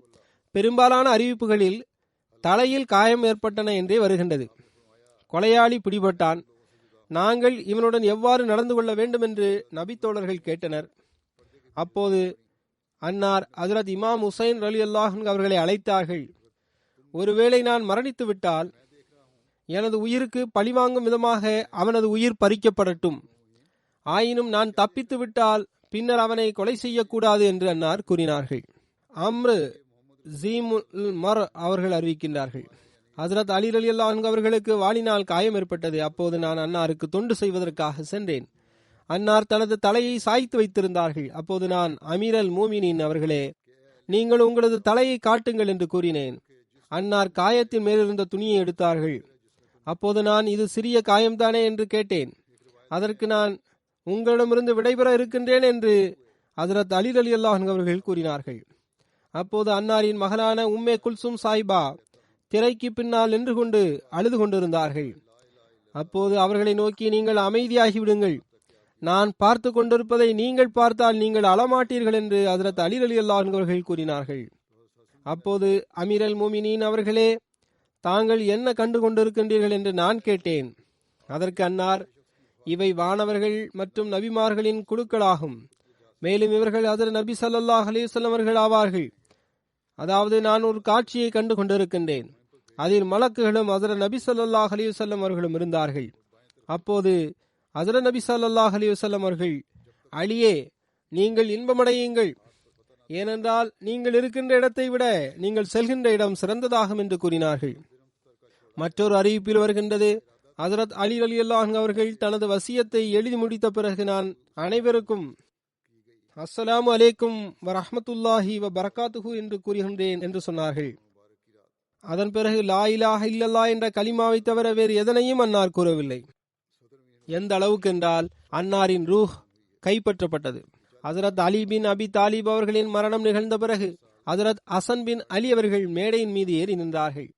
பெரும்பாலான அறிவிப்புகளில் தலையில் காயம் ஏற்பட்டன என்றே வருகின்றது. கொலையாளி பிடிபட்டான். நாங்கள் இவனுடன் எவ்வாறு நடந்து கொள்ள வேண்டும் என்று நபித்தோழர்கள் கேட்டனர். அப்போது அன்னார் ஹஜ்ரத் இமாம் ஹுசைன் ரலியல்லாஹு அன்ஹு அவர்களை அழைத்தார்கள். ஒருவேளை நான் மரணித்து விட்டால் எனது உயிருக்கு பழிவாங்கும் விதமாக அவனது உயிர் பறிக்கப்படட்டும். ஆயினும் நான் தப்பித்து விட்டால் பின்னர் அவனை கொலை செய்யக்கூடாது என்று அன்னார் கூறினார்கள். அம்ரு ஜீமுல் மர் அவர்கள் அறிவிக்கின்றார்கள், ஹஜ்ரத் அலி ரலியல்லாஹு அன்ஹு அவர்களுக்கு வாளினால் காயம் ஏற்பட்டது. அப்போது நான் அன்னாருக்கு தொண்டு செய்வதற்காக சென்றேன். அன்னார் தனது தலையை சாய்த்து வைத்திருந்தார்கள். அப்போது நான், அமீர் அல் மூமினீன் அவர்களே, நீங்கள் உங்களது தலையை காட்டுங்கள் என்று கூறினேன். அன்னார் காயத்தின் மேலிருந்த துணியை எடுத்தார்கள். அப்போது நான், இது சிறிய காயம்தானே என்று கேட்டேன். அதற்கு நான் உங்களிடமிருந்து விடைபெற இருக்கின்றேன் என்று ஹஜ்ரத் அலி ரலியல்லாஹு அன்ஹு அவர்கள் கூறினார்கள். அப்போது அன்னாரின் மகளான உம்மே குல்சும் சாஹிபா திரைக்கு பின்னால் நின்று கொண்டு அழுது கொண்டிருந்தார்கள். அப்போது அவர்களை நோக்கி, நீங்கள் அமைதியாகிவிடுங்கள், நான் பார்த்து கொண்டிருப்பதை நீங்கள் பார்த்தால் நீங்கள் அழமாட்டீர்கள் என்று ஹஜ்ரத் அலி ரலியல்லாஹு அன்ஹு அவர்கள் கூறினார்கள். அப்போது அமீர் அல் மூமினீன் அவர்களே, தாங்கள் என்ன கண்டு கொண்டிருக்கின்றீர்கள் என்று நான் கேட்டேன். அதற்கு அன்னார், இவை வானவர்கள் மற்றும் நபிமார்களின் குழுக்களாகும். மேலும் இவர்கள் ஹஜ்ரத் நபி ஸல்லல்லாஹு அலைஹி வஸல்லம் அவர்கள் ஆவார்கள். அதாவது நான் ஒரு காட்சியை கண்டு கொண்டிருக்கின்றேன். அதில் மலக்குகளும் ஹஜ்ரத் நபி ஸல்லல்லாஹு அலைஹி வஸல்லம் அவர்களும் இருந்தார்கள். அப்போது ஹஜ்ரத் நபி ஸல்லல்லாஹு அலைஹி வஸல்லம் அவர்கள், அலியே, நீங்கள் இன்பமடையுங்கள், ஏனென்றால் நீங்கள் இருக்கின்ற இடத்தை விட நீங்கள் செல்கின்ற இடம் சிறந்ததாகும் என்று கூறினார்கள். மற்றொரு அறிவிப்பில் வருகின்றது, ஹஜ்ரத் அலி ரலியல்லாஹு அன்ஹு அவர்கள் தனது வசியத்தை எழுதி முடித்த பிறகு நான் அனைவருக்கும் அஸ்ஸலாமு அலைக்கும் வரஹ்மத்துல்லாஹி வபரகாத்துஹு என்று கூறுகின்றேன் என்று சொன்னார்கள். அதன் பிறகு லா இலாஹ இல்லல்லாஹ் என்ற கலிமாவை தவிர வேறு எதனையும் அன்னார் கூறவில்லை. எந்த அளவுக்கு என்றால் அன்னாரின் ரூஹ் கைப்பற்றப்பட்டது. ஹஜ்ரத் அலி பின் அபி தாலிப் அவர்களின் மரணம் நிகழ்ந்த பிறகு ஹஜ்ரத் ஹசன் பின் அலி அவர்கள் மேடையின் மீது ஏறி நின்றார்கள்.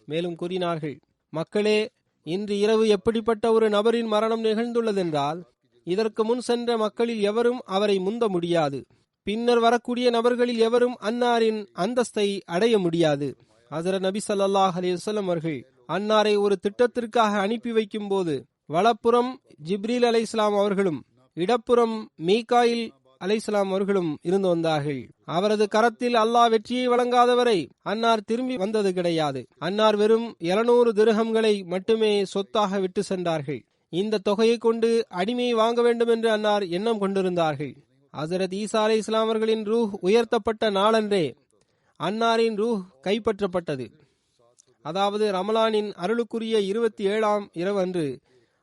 மேலும் கூறினார்கள், மக்களே, இன்று இரவு எப்படிப்பட்ட ஒரு நபரின் மரணம் நிகழ்ந்துள்ளதென்றால் இதற்கு முன் சென்ற மக்களில் எவரும் அவரை முந்த முடியாது. பின்னர் வரக்கூடிய நபர்களில் எவரும் அன்னாரின் அந்தஸ்தை அடைய முடியாது. ஹஜ்ரத் நபி ஸல்லல்லாஹு அலைஹி வஸல்லம் அவர்கள் அன்னாரை ஒரு திட்டத்திற்காக அனுப்பி வைக்கும் போது வலப்புறம் ஜிப்ரீல் அலைஹிஸ்ஸலாம் அவர்களும் இடப்புறம் மீகாயில் அலைஹிஸ்ஸலாம் அவர்களும் இருந்து வந்தார்கள். அவரது கரத்தில் அல்லாஹ் வெற்றியை வழங்காதவரை அன்னார் திரும்பி வந்தது கிடையாது. அன்னார் வெறும் 700 திர்ஹம்களை மட்டுமே சொத்தாக விட்டு சென்றார்கள். இந்த தொகையை கொண்டு அடிமையை வாங்க வேண்டும் என்று அன்னார் எண்ணம் கொண்டிருந்தார்கள். ஹஜ்ரத் ஈசா அலைஹிஸ்ஸலாம் அவர்களின் ரூஹ் உயர்த்தப்பட்ட நாளன்றே அன்னாரின் ரூஹ் கைப்பற்றப்பட்டது. அதாவது ரமலானின் அருளுக்குரிய 27ஆம் இரவு அன்று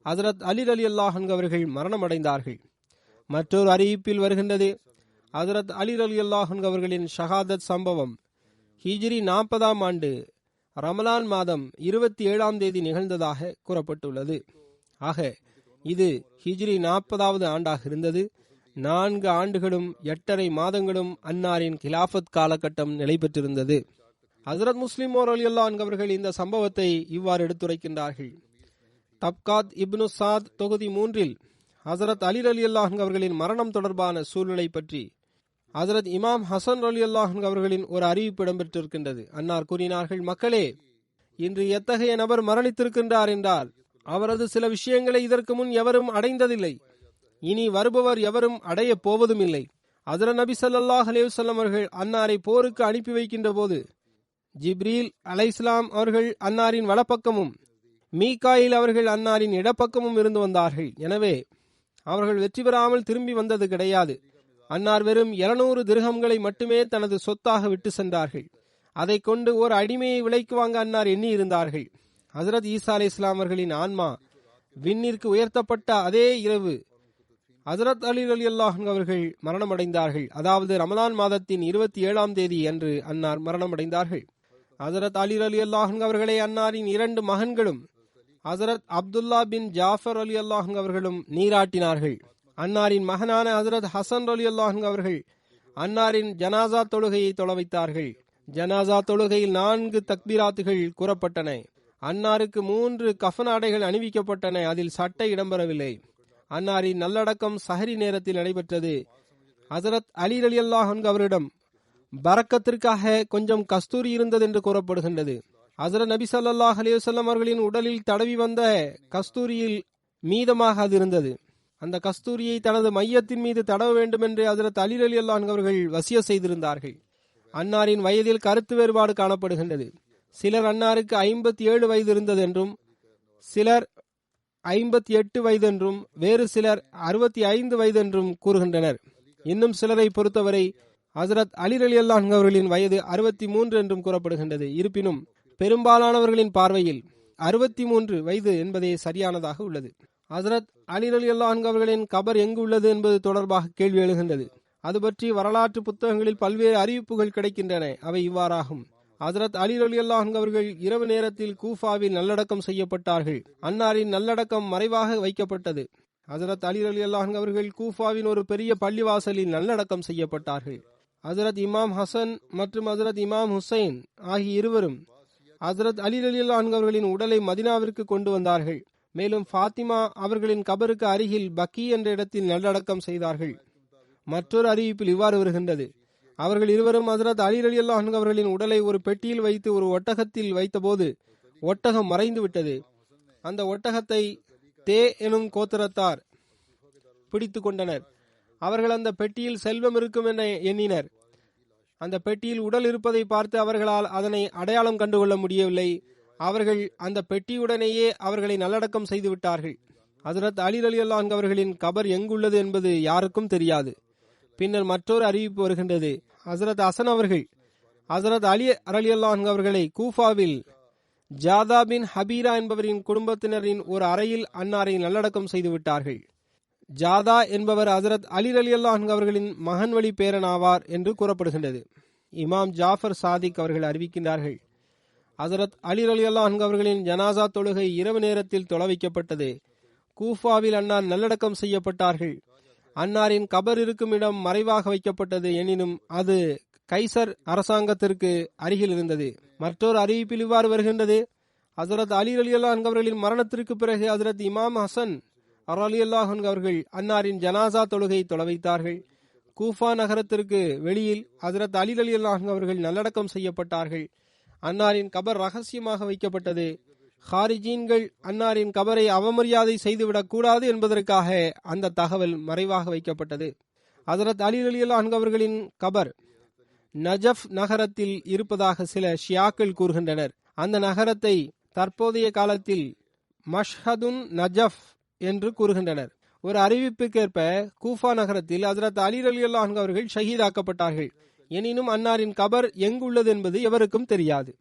ஹஜ்ரத் அலி ரலியல்லாஹு அன்ஹு அவர்கள் மரணமடைந்தார்கள். மற்றொரு அறிவிப்பில் வருகின்றது, ஹஜ்ரத் அலி ரலியல்லாஹு அன்ஹு அவர்களின் ஷஹாதத் சம்பவம் ஹிஜ்ரி 40ஆம் ஆண்டு ரமலான் மாதம் 27ஆம் தேதி நிகழ்ந்ததாக கூறப்பட்டுள்ளது. ஆக இது ஹிஜ்ரி 40வது ஆண்டாக இருந்தது. 4 ஆண்டுகளும் 8.5 மாதங்களும் அன்னாரின் கிலாஃபத் காலகட்டம் நிலை பெற்றிருந்தது. ஹஜ்ரத் முஸ்லிம் ரலியல்லாஹு அன்ஹு அவர்கள் இந்த சம்பவத்தை இவ்வாறு எடுத்துரைக்கின்றார்கள். தப்காத் இப்னு சாத் தொகுதி 3இல் ஹஜ்ரத் அலி ரலியல்லாஹு அன்ஹு அவர்களின் மரணம் தொடர்பான சூழ்நிலை பற்றி ஹஜ்ரத் இமாம் ஹசன் ரலியல்லாஹு அன்ஹு அவர்களின் ஒரு அறிவிப்பு இடம்பெற்றிருக்கின்றது. அன்னார் கூறினார்கள், மக்களே, இன்று எத்தகைய நபர் மரணித்திருக்கின்றார் என்றால் அவரது சில விஷயங்களை இதற்கு முன் எவரும் அடைந்ததில்லை, இனி வருபவர் எவரும் அடைய போவதும் இல்லை. ஹஜ்ரத் நபி ஸல்லல்லாஹு அலைஹி வஸல்லம் அவர்கள் அன்னாரை போருக்கு அனுப்பி வைக்கின்ற போது ஜிப்ரீல் அலைஹிஸ்ஸலாம் அவர்கள் அன்னாரின் வலப்பக்கமும் மீகாயில் அவர்கள் அன்னாரின் இடப்பக்கமும் இருந்து வந்தார்கள். எனவே அவர்கள் வெற்றி பெறாமல் திரும்பி வந்தது கிடையாது. அன்னார் வெறும் 700 திர்ஹம்களை மட்டுமே தனது சொத்தாக விட்டு சென்றார்கள். அதை கொண்டு ஒரு அடிமையை விலைக்கு வாங்க அன்னார் எண்ணி இருந்தார்கள். ஹஜ்ரத் ஈசா அலைஹிஸ்ஸலாம் அவர்களின் ஆன்மா விண்ணிற்கு உயர்த்தப்பட்ட அதே இரவு ஹஜ்ரத் அலி ரலியல்லாஹு அன்ஹு அவர்கள் மரணமடைந்தார்கள். அதாவது ரமலான் மாதத்தின் 27ஆம் தேதி அன்று அன்னார் மரணமடைந்தார்கள். ஹஜ்ரத் அலி ரலியல்லாஹு அன்ஹு அவர்களை அன்னாரின் 2 மகன்களும் ஹஜ்ரத் அப்துல்லா பின் ஜாஃபர் ரலியல்லாஹு அன்ஹு அவர்களும் நீராட்டினார்கள். அன்னாரின் மகனான ஹஜ்ரத் ஹசன் ரலியல்லாஹு அன்ஹு அவர்கள் அன்னாரின் ஜனாசா தொழுகையை தொழ வைத்தார்கள். ஜனாசா தொழுகையில் 4 தக்பீராத்துகள் கூறப்பட்டன. அன்னாருக்கு 3 கஃன் ஆடைகள் அணிவிக்கப்பட்டன. அதில் சட்டை இடம்பெறவில்லை. அன்னாரின் நல்லடக்கம் சஹரி நேரத்தில் நடைபெற்றது. ஹஜ்ரத் அலி ரலியல்லாஹு அன்ஹு அவரிடம் பரக்கத்திற்காக கொஞ்சம் கஸ்தூரி இருந்தது என்று கூறப்படுகின்றது. ஹஜ்ரத் நபி ஸல்லல்லாஹு அலைஹி வஸல்லம் அவர்களின் உடலில் தடவி வந்த கஸ்தூரியில் மீதமாக அது இருந்தது. அந்த கஸ்தூரியை தனது மையத்தின் மீது தடவ வேண்டும் என்று ஹஜ்ரத் அலி ரலியல்லாஹு அன்ஹு அவர்கள் வசிய செய்திருந்தார்கள். அன்னாரின் வயதில் கருத்து வேறுபாடு காணப்படுகின்றது. சிலர் அன்னாருக்கு 57 வயது இருந்தது என்றும், சிலர் 58 வயது என்றும், வேறு சிலர் 65 வயது என்றும் கூறுகின்றனர். இன்னும் சிலரை பொறுத்தவரை ஹஜ்ரத் அலி ரலியல்லாஹு அன்ஹு அவர்களின் வயது 63 என்றும் கூறப்படுகின்றது. இருப்பினும் பெரும்பாலானவர்களின் பார்வையில் 63 வயது என்பதே சரியானதாக உள்ளது. ஹஜ்ரத் அலி ரலியல்லாஹு அன்ஹு அவர்களின் கபர் எங்கு உள்ளது என்பது தொடர்பாக கேள்வி எழுகின்றது. அது பற்றி வரலாற்று புத்தகங்களில் பல்வேறு அறிவிப்புகள் கிடைக்கின்றன. அவை இவ்வாறாகும். ஹஜ்ரத் அலி ரலியல்லாஹு அன்ஹு அவர்கள் இரவு நேரத்தில் கூஃபாவில் நல்லடக்கம் செய்யப்பட்டார்கள். அன்னாரின் நல்லடக்கம் மறைவாக வைக்கப்பட்டது. ஹஜ்ரத் அலி ரலியல்லாஹு அன்ஹு அவர்கள் கூஃபாவின் ஒரு பெரிய பள்ளிவாசலில் நல்லடக்கம் செய்யப்பட்டார்கள். ஹஜ்ரத் இமாம் ஹசன் மற்றும் ஹஜ்ரத் இமாம் ஹுசைன் ஆகிய இருவரும் ஹஜ்ரத் அலி ரலியல்லாஹு அன்ஹு அவர்களின் உடலை மதினாவிற்கு கொண்டு வந்தார்கள். மேலும் ஃபாத்திமா அவர்களின் கபருக்கு அருகில் பக்கி என்ற இடத்தில் நல்லடக்கம் செய்தார்கள். மற்றொரு அறிவிப்பில் இவ்வாறு வருகின்றது, அவர்கள் இருவரும் ஹஜ்ரத் அலி ரலியல்லாஹு அன்ஹு அவர்களின் உடலை ஒரு பெட்டியில் வைத்து ஒரு ஒட்டகத்தில் வைத்தபோது ஒட்டகம் மறைந்து விட்டது. அந்த ஒட்டகத்தை தே எனும் கோத்திரத்தார் பிடித்து கொண்டனர். அவர்கள் அந்த பெட்டியில் செல்வம் இருக்கும் என எண்ணினர். அந்த பெட்டியில் உடல் இருப்பதை பார்த்து அவர்களால் அதனை அடையாளம் கண்டுகொள்ள முடியவில்லை. அவர்கள் அந்த பெட்டியுடனேயே அவர்களை நல்லடக்கம் செய்து விட்டார்கள். ஹஜ்ரத் அலி ரலியல்லாஹு அன்ஹு அவர்களின் கபர் எங்குள்ளது என்பது யாருக்கும் தெரியாது. பின்னர் மற்றொரு அறிவிப்பு வருகின்றது, ஹஜ்ரத் ஹசன் அவர்கள் ஹஜ்ரத் அலி ரலியல்லாஹு அன்ஹு அவர்களை கூஃபாவில் ஜாதா பின் ஹபீரா என்பவரின் குடும்பத்தினரின் ஒரு அறையில் அன்னாரை நல்லடக்கம் செய்து விட்டார்கள். ஜாதா என்பவர் ஹஜ்ரத் அலி ரலியல்லாஹு அன்ஹு அவர்களின் மகன் வழி பேரன் ஆவார் என்று கூறப்படுகின்றது. இமாம் ஜாஃபர் சாதிக் அவர்கள் அறிவிக்கின்றார்கள், ஹஜ்ரத் அலி ரலியல்லாஹு அன்ஹு அவர்களின் ஜனாசா தொழுகை இரவு நேரத்தில் தொழ வைக்கப்பட்டது. கூஃபாவில் அன்னார் நல்லடக்கம் செய்யப்பட்டார்கள். அன்னாரின் கபர் இருக்கும் இடம் மறைவாக வைக்கப்பட்டது. எனினும் அது கைசர் அரசாங்கத்திற்கு அருகில் இருந்தது. மற்றொரு அறிவிப்பில் இவ்வாறு வருகின்றது, ஹஜ்ரத் அலி ரலியல்லாஹு அன்ஹு அவர்களின் மரணத்திற்கு பிறகு ஹஜ்ரத் இமாம் ஹசன் ரலியல்லாஹு அன்ஹு அவர்கள் அன்னாரின் ஜனாசா தொழுகை தொழ வைத்தார்கள். கூஃபா நகரத்திற்கு வெளியில் ஹஜ்ரத் அலி ரலியல்லாஹு அன்ஹு அவர்கள் நல்லடக்கம் செய்யப்பட்டார்கள். அன்னாரின் கபர் ரகசியமாக வைக்கப்பட்டது. ஹாரிஜீன்கள் அன்னாரின் கபரை அவமரியாதை செய்துவிடக் கூடாது என்பதற்காக அந்த தகவல் மறைவாக வைக்கப்பட்டது. ஹஜ்ரத் அலி ரலியல்லாஹு அன்ஹு அவர்களின் கபர் நஜஃப் நகரத்தில் இருப்பதாக சில ஷியாக்கள் கூறுகின்றனர். அந்த நகரத்தை தற்போதைய காலத்தில் மஷ்ஹதுன் நஜஃப் என்று கூறுகின்றனர். ஒரு அறிவிப்புக்கேற்ப கூஃபா நகரத்தில் ஹஜ்ரத் அலி ரலியல்லாஹு அன்ஹு அவர்கள் ஷஹீதாக்கப்பட்டார்கள். எனினும் அன்னாரின் கபர் எங்குள்ளது என்பது எவருக்கும் தெரியாது.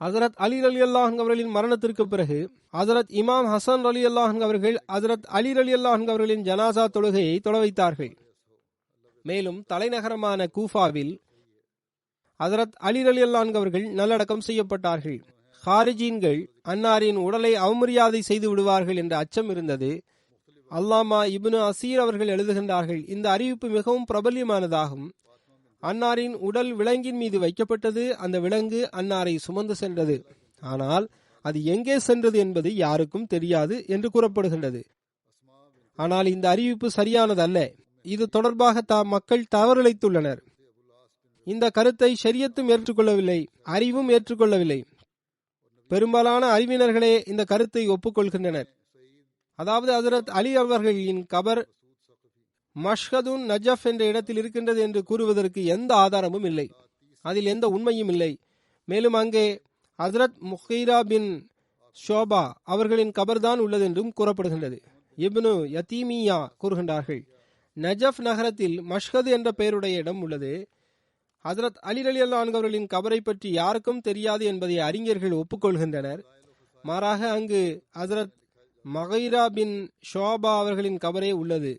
ஹஜ்ரத் அலி ரலியல்லாஹு அன்ஹு அவர்களின் மரணத்திற்கு பிறகு ஹஜ்ரத் இமாம் ஹசன் ரலியல்லாஹு அன்ஹு அவர்கள் ஹஜ்ரத் அலி ரலியல்லாஹு அன்ஹு அவர்களின் ஜனாசா தொழுகையை தொழ வைத்தார்கள். மேலும் தலைநகரமான கூஃபாவில் ஹஜ்ரத் அலி ரலியல்லாஹு அன்ஹு அவர்கள் நல்லடக்கம் செய்யப்பட்டார்கள். ஹாரிஜீன்கள் அன்னாரின் உடலை அவமரியாதை செய்து விடுவார்கள் என்ற அச்சம் இருந்தது. அல்லாமா இப்னு அசீர் அவர்கள் எழுதுகின்றார்கள், இந்த அறிவிப்பு மிகவும் பிரபல்யமானதாகும். அன்னாரின் உடல் விலங்கின் மீது வைக்கப்பட்டது. அந்த விலங்கு அன்னாரை சுமந்து சென்றது. ஆனால் அது எங்கே சென்றது என்பது யாருக்கும் தெரியாது என்று கூறப்படுகின்றது. ஆனால் இந்த அறிவிப்பு சரியானதல்ல. இது தொடர்பாக மக்கள் தவறிழைத்துள்ளனர். இந்த கருத்தை ஷரியத்தும் ஏற்றுக்கொள்ளவில்லை, அறிவும் ஏற்றுக்கொள்ளவில்லை. பெரும்பாலான அறிவினர்களே இந்த கருத்தை ஒப்புக்கொள்கின்றனர். அதாவது ஹஜ்ரத் அலி அவர்களின் கபர் மஷ்ஹதுன் நஜஃப் என்ற இடத்தில் இருக்கின்றது என்று கூறுவதற்கு எந்த ஆதாரமும் இல்லை. அதில் எந்த உண்மையும் இல்லை. மேலும் அங்கே ஹஜ்ரத் முஹீரா பின் ஷோபா அவர்களின் கபர்தான் உள்ளது என்றும் கூறப்படுகின்றது. இப்னு யதீமியா கூறுகின்றார்கள், நஜஃப் நகரத்தில் மஷ்ஹது என்ற பெயருடைய இடம் உள்ளது. ஹஜ்ரத் அலி ரலியல்லாஹு அன்ஹு அவர்களின் கபரை பற்றி யாருக்கும் தெரியாது என்பதை அறிஞர்கள் ஒப்புக்கொள்கின்றனர். மாறாக அங்கு ஹஜ்ரத் மகீரா பின் ஷோபா அவர்களின் கபரே உள்ளது.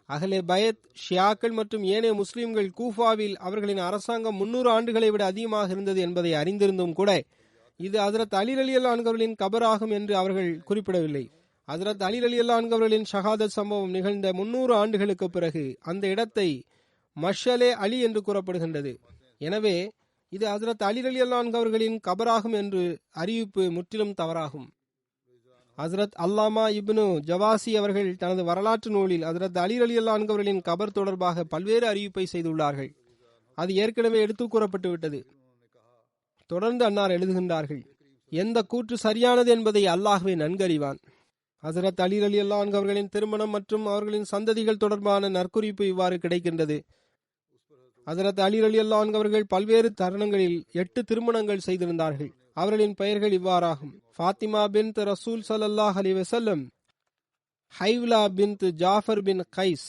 அஹ்லே பைத், ஷியாக்கள் மற்றும் ஏனைய முஸ்லிம்கள் கூஃபாவில் அவர்களின் அரசாங்கம் 300 ஆண்டுகளை விட அதிகமாக இருந்தது என்பதை அறிந்திருந்தும் கூட இது ஹஜ்ரத் அலி ரலியல்லாஹு அன்ஹு அவர்களின் கபர் ஆகும் என்று அவர்கள் குறிப்பிடவில்லை. ஹஜ்ரத் அலி ரலியல்லாஹு அன்ஹு அவர்களின் ஷஹாதத் சம்பவம் நிகழ்ந்த 300 ஆண்டுகளுக்கு பிறகு அந்த இடத்தை மஷ்அலே அலி என்று கூறப்படுகின்றது. எனவே இது ஹஜ்ரத் அலி ரலியல்லாஹு அன்ஹு அவர்களின் கபராகும் என்று அறிவிப்பு முற்றிலும் தவறாகும். ஹஜ்ரத் அல்லாமா இப்னு ஜவாசி அவர்கள் தனது வரலாற்று நூலில் ஹஜ்ரத் அலி ரலியல்லாஹு அன்ஹு அவர்களின் கபர் தொடர்பாக பல்வேறு அறிவிப்பை செய்துள்ளார்கள். அது ஏற்கனவே எடுத்து கூறப்பட்டு விட்டது. தொடர்ந்து அன்னார் எழுதுகின்றார்கள், எந்த கூற்று சரியானது என்பதை அல்லாஹ்வே நன்கறிவான். ஹஜ்ரத் அலி ரலியல்லாஹு அன்ஹு அவர்களின் திருமணம் மற்றும் அவர்களின் சந்ததிகள் தொடர்பான நற்குறிப்பு இவ்வாறு கிடைக்கின்றது. ஹஜ்ரத் அலி ரலியல்லாஹு அன்ஹு அவர்கள் பல்வேறு தருணங்களில் 8 திருமணங்கள் செய்திருந்தார்கள். அவர்களின் பெயர்கள் இவ்வாறாகும்: ஃபாத்திமா பின்த் ரசூல் ஸல்லல்லாஹு அலைஹி வஸல்லம், ஹைவ்லா பின்த் ஜாஃபர் பின் கைஸ்,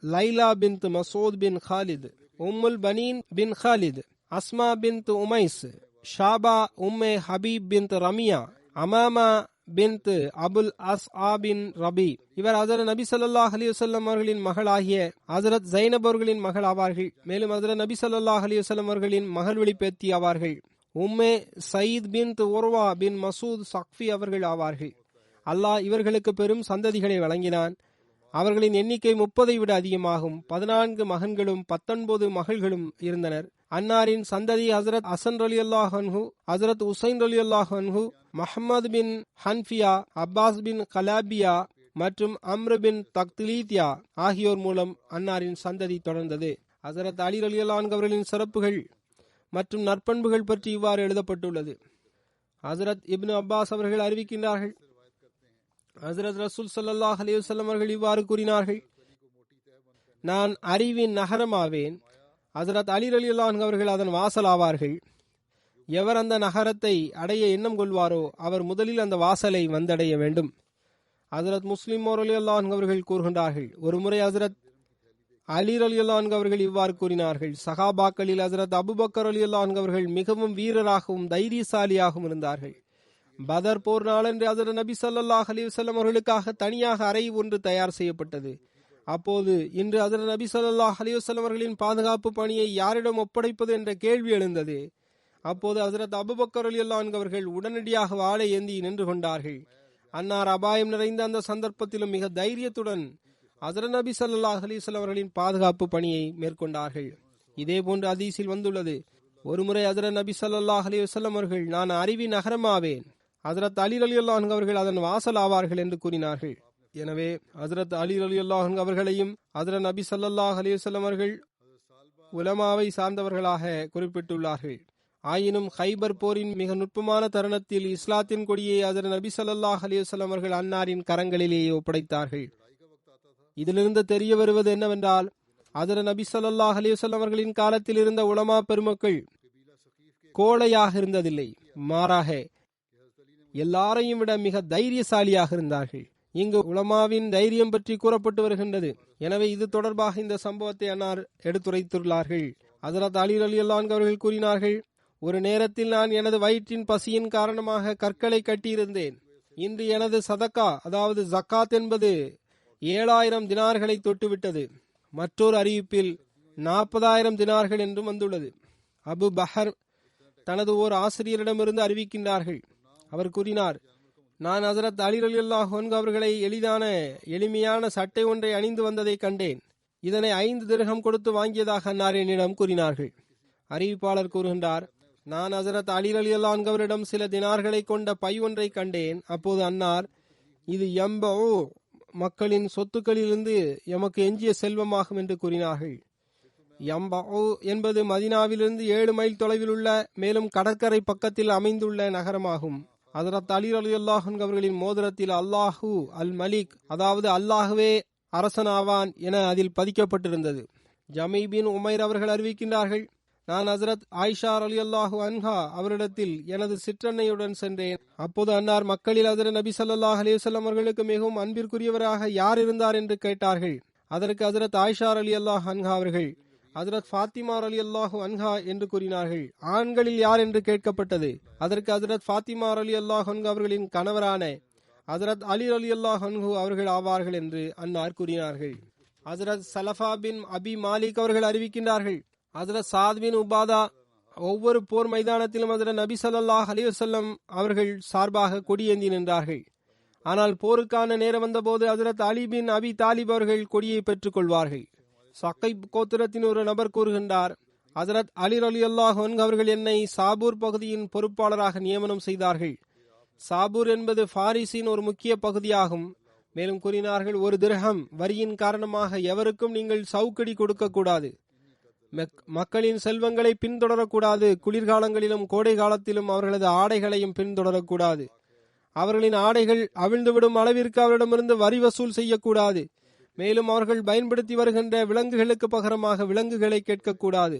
லைலா பின்த் மசூத் பின் காலித், உம்முல் பனீன் பின் காலித், அஸ்மா பின்த் உமைஸ், ஷாபா உம்மே ஹபீப் பின்த் ரமியா, அமாமா பின்த் அபுல் அஸ்ஆ பின் ரபி. இவர் ஹஜ்ரத் நபி ஸல்லல்லாஹு அலைஹி வஸல்லம் அவர்களின் மகள் ஆகிய ஹஜ்ரத் ஜைனப் அவர்களின் மகள் ஆவார்கள். மேலும் ஹஜ்ரத் நபி ஸல்லல்லாஹு அலைஹி வஸல்லம் அவர்களின் மகள் வெளிப்பேத்தி ஆவார்கள். உம்மே சயீத் பின்த் உர்வா பின் மசூத் சக்ஃபி அவர்கள் ஆவார்கள். அல்லாஹ் இவர்களுக்கு பெரும் சந்ததிகளை வழங்கினான். அவர்களின் எண்ணிக்கை 30 விட அதிகமாகும். 14 மகன்களும் 19 மகள்களும் இருந்தனர். அன்னாரின் சந்ததி ஹஜ்ரத் ஹசன் ரலியல்லாஹு அன்ஹு, ஹஜ்ரத் உசைன் ரலியல்லாஹு அன்ஹு, முஹம்மது பின் ஹன்ஃபியா, அப்பாஸ் பின் கலாபியா மற்றும் அம்ர் பின் தக்லீத்யா ஆகியோர் மூலம் அன்னாரின் சந்ததி தொடர்ந்தது. ஹஜ்ரத் அலி ரலியல்லாஹு அன்ஹு அவர்களின் சிறப்புகள் மற்றும் நற்பண்புகள் பற்றி இவ்வாறு எழுதப்பட்டுள்ளது. ஹஜ்ரத் இப்னு அப்பாஸ் அவர்கள் அறிவிக்கின்றார்கள், ஹஜ்ரத் ரசூல் ஸல்லல்லாஹு அலைஹி வஸல்லம் அவர்கள் இவ்வாறு கூறினார்கள், நான் அறிவின் நகரமாவேன். ஹஜ்ரத் அலி ரலியல்லாஹு அன்ஹு அவர்கள் அதன் வாசல் ஆவார்கள். எவர் அந்த நகரத்தை அடைய எண்ணம் கொள்வாரோ அவர் முதலில் அந்த வாசலை வந்தடைய வேண்டும். ஹஜ்ரத் முஸ்லிம் ரலியல்லாஹு அன்ஹு அவர்கள் கூறுகின்றார்கள், ஒருமுறை ஹஜ்ரத் அலி ரலியல்லாஹு அன்ஹு அவர்கள் இவ்வாறு கூறினார்கள், சஹாபாக்களில் ஹஜ்ரத் அபூபக்கர் ரலியல்லாஹு அன்ஹு அவர்கள் மிகவும் வீரராகவும் தைரியசாலியாகவும் இருந்தார்கள். பதர் போர் நாளன்று ஹஜ்ரத் நபி ஸல்லல்லாஹு அலைஹி வஸல்லம் அவர்களுக்காக தனியாக அறை ஒன்று தயார் செய்யப்பட்டது. அப்போது இன்று ஹஜ்ரத் நபி ஸல்லல்லாஹு அலைஹி வஸல்லம் அவர்களின் பாதுகாப்பு பணியை யாரிடம் ஒப்படைப்பது என்ற கேள்வி எழுந்தது. அப்போது ஹஜ்ரத் அபூபக்கர் ரலியல்லாஹு அன்ஹு அவர்கள் உடனடியாக வாளை ஏந்தி நின்று கொண்டார்கள். அன்னார் அபாயம் நிறைந்த அந்த சந்தர்ப்பத்திலும் மிக தைரியத்துடன் ஹஜ்ரத் நபி ஸல்லல்லாஹு அலைஹி வஸல்லம் அவர்களின் பாதுகாப்பு பணியை மேற்கொண்டார்கள். இதே போன்று ஹதீஸில் வந்துள்ளது, ஒருமுறை ஹஜ்ரத் நபி ஸல்லல்லாஹு அலைஹி வஸல்லம் அவர்கள், நான் அறிவின் நகரமாவேன். ஹஜ்ரத் அலி ரலியல்லாஹு அன்ஹு அவர்கள் அதன் வாசல் ஆவார்கள் என்று கூறினார்கள். எனவே ஹஜ்ரத் அலி ரலியல்லாஹு அன்ஹு அவர்களையும் ஹஜ்ரத் நபி ஸல்லல்லாஹு அலைஹி வஸல்லம் அவர்கள் உலமாவை சார்ந்தவர்களாக குறிப்பிட்டுள்ளார்கள். ஆயினும் ஹைபர் போரின் மிக நுட்பமான தருணத்தில் இஸ்லாத்தின் கொடியை ஹஜ்ரத் நபி ஸல்லல்லாஹு அலைஹி வஸல்லம் அவர்கள் அன்னாரின் கரங்களிலேயே ஒப்படைத்தார்கள். இதிலிருந்து தெரிய வருவது என்னவென்றால், ஹஜ்ரத் நபி ஸல்லல்லாஹு அலைஹி வஸல்லம் அவர்களின் காலத்தில் இருந்த உலமா பெருமக்கள் கோழையாக இருந்ததில்லை, மாறாக எல்லாரையும் விட மிக தைரியசாலியாக இருந்தார்கள். இங்கு உலமாவின் தைரியம் பற்றி கூறப்பட்டு வருகின்றது. எனவே இது தொடர்பாக இந்த சம்பவத்தை அன்னார் எடுத்துரைத்துள்ளார்கள். ஹஜ்ரத் அலி ரலியல்லாஹு அன்ஹு அவர்கள் கூறினார்கள், ஒரு நேரத்தில் நான் எனது வயிற்றின் பசியின் காரணமாக கற்களை கட்டியிருந்தேன். இன்று எனது சதக்கா, அதாவது ஜக்காத் என்பது 7000 தினார்களை தொட்டுவிட்டது. மற்றொரு அறிவிப்பில் 40,000 தினார்கள் என்றும் வந்துள்ளது. அபு பஹர் தனது ஓர் ஆசிரியரிடமிருந்து அறிவிக்கின்றார்கள். அவர் கூறினார், நான் ஹஜ்ரத் அலி ரலியல்லாஹு அன்ஹு அவர்களை எளிமையான சட்டை ஒன்றை அணிந்து வந்ததை கண்டேன். இதனை 5 திர்ஹம் கொடுத்து வாங்கியதாக அன்னார் என்னிடம் கூறினார்கள். அறிவிப்பாளர் கூறுகின்றார், நான் ஹஜ்ரத் அலி ரலியல்லாஹு அன்ஹு அவரிடம் சில தினார்களை கொண்ட பை ஒன்றை கண்டேன். அப்போது அன்னார், இது மக்களின் சொத்துக்களிலிருந்து எமக்கு எஞ்சிய செல்வமாகும் என்று கூறினார்கள். என்பது மதீனாவிலிருந்து 7 மைல் தொலைவில் உள்ள, மேலும் கடற்கரை பக்கத்தில் அமைந்துள்ள நகரமாகும். ஹஜ்ரத் அலி ரலியல்லாஹு அன்ஹு அவர்களின் மோதிரத்தில் அல்லாஹு அல் மலிக், அதாவது அல்லாஹுவே அரசனாவான் என அதில் பதிக்கப்பட்டிருந்தது. ஜமீ பின் உமைர் அவர்கள் அறிவிக்கின்றார்கள், நான் ஹஜ்ரத் ஆயிஷா ரலியல்லாஹு அன்ஹா அவரிடத்தில் எனது சிற்றன்னையுடன் சென்றேன். அப்போது அன்னார் மக்களில் ஹஜ்ரத் நபி ஸல்லல்லாஹு அலைஹி வஸல்லம் அவர்களுக்கு மிகவும் அன்பிற்குரியவராக யார் இருந்தார் என்று கேட்டார்கள். அதற்கு ஹஜ்ரத் ஆயிஷா ரலியல்லாஹு அன்ஹா அவர்கள் ஹஜ்ரத் ஃபாத்திமா ரலியல்லாஹு அன்ஹா என்று கூறினார்கள். ஆண்களில் யார் என்று கேட்கப்பட்டது. அதற்கு ஹஜ்ரத் ஃபாத்திமா ரலியல்லாஹு அன்ஹா அவர்களின் கணவரான ஹஜ்ரத் அலி ரலியல்லாஹு அன்ஹு அவர்கள் ஆவார்கள் என்று அன்னார் கூறினார்கள். ஹஜ்ரத் சலஃபா பின் அபி மாலிக் அவர்கள் அறிவிக்கின்றார்கள், ஹஜ்ரத் சாத் பின் உபாதா ஒவ்வொரு போர் மைதானத்திலும் ஹஜ்ரத் நபி ஸல்லல்லாஹு அலைஹி வஸல்லம் அவர்கள் சார்பாக கொடியேந்தி நின்றார்கள். ஆனால் போருக்கான நேரம் வந்தபோது ஹஜ்ரத் அலி பின் அபி தாலிப் அவர்கள் கொடியை பெற்றுக் கொள்வார்கள். சகைப் கோத்திரத்தின் ஒரு நபர் கூறுகின்றார், ஹஜ்ரத் அலி ரலியல்லாஹு அன்ஹு அவர்கள் என்னை சாபூர் பகுதியின் பொறுப்பாளராக நியமனம் செய்தார்கள். சாபூர் என்பது பாரிஸின் ஒரு முக்கிய பகுதியாகும். மேலும் கூறினார்கள், ஒரு திர்ஹம் வரியின் காரணமாக எவருக்கும் நீங்கள் சவுக்கடி கொடுக்க கூடாது. மக்களின் செல்வங்களை பின்தொடரக்கூடாது. குளிர்காலங்களிலும் கோடை காலத்திலும் அவர்களது ஆடைகளையும் பின்தொடரக்கூடாது. அவர்களின் ஆடைகள் அவிழ்ந்துவிடும் அளவிற்கு அவரிடமிருந்து வரி வசூல் செய்யக்கூடாது. மேலும் அவர்கள் பயன்படுத்தி வருகின்ற விலங்குகளுக்கு பகரமாக விலங்குகளை கேட்கக்கூடாது.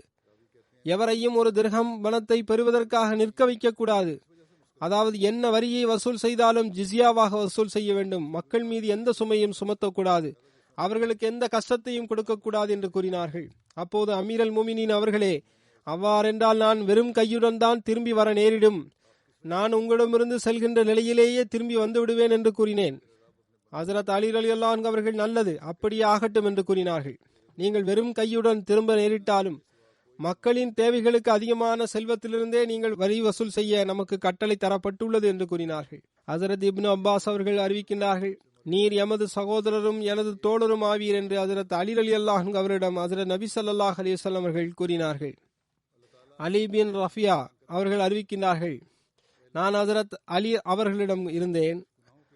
எவரையும் ஒரு திர்ஹம் பணத்தை பெறுவதற்காக நிற்க வைக்கக்கூடாது. அதாவது என்ன வரியை வசூல் செய்தாலும் ஜிஸ்யாவாக வசூல் செய்ய வேண்டும். மக்கள் மீது எந்த சுமையும் சுமத்தக்கூடாது. அவர்களுக்கு எந்த கஷ்டத்தையும் கொடுக்கக்கூடாது என்று கூறினார்கள். அப்போது அமீரல் முமினின் அவர்களே, அவ்வாறென்றால் நான் வெறும் கையுடன் தான் திரும்பி வர நேரிடும். நான் உங்களிடமிருந்து செல்கின்ற நிலையிலேயே திரும்பி வந்து விடுவேன் என்று கூறினேன். ஹஜ்ரத் அலி ரலியல்லாஹு அன்ஹு அவர்கள், நல்லது, அப்படியே ஆகட்டும் என்று கூறினார்கள். நீங்கள் வெறும் கையுடன் திரும்ப நேரிட்டாலும் மக்களின் தேவைகளுக்கு அதிகமான செல்வத்திலிருந்தே நீங்கள் வரி வசூல் செய்ய நமக்கு கட்டளை தரப்பட்டுள்ளது என்று கூறினார்கள். ஹஜ்ரத் இப்னு அப்பாஸ் அவர்கள் அறிவிக்கின்றார்கள், நீர் எமது சகோதரரும் எனது தோழரும் ஆவீர் என்று ஹஜ்ரத் அலி ரலியல்லாஹு அன்ஹு அவரிடம் ஹஜ்ரத் நபி ஸல்லல்லாஹு அலைஹி வஸல்லம் அவர்கள் கூறினார்கள். அலி பின் ரஃபியா அவர்கள் அறிவிக்கின்றார்கள், நான் ஹஜ்ரத் அலி அவர்களிடம் இருந்தேன்.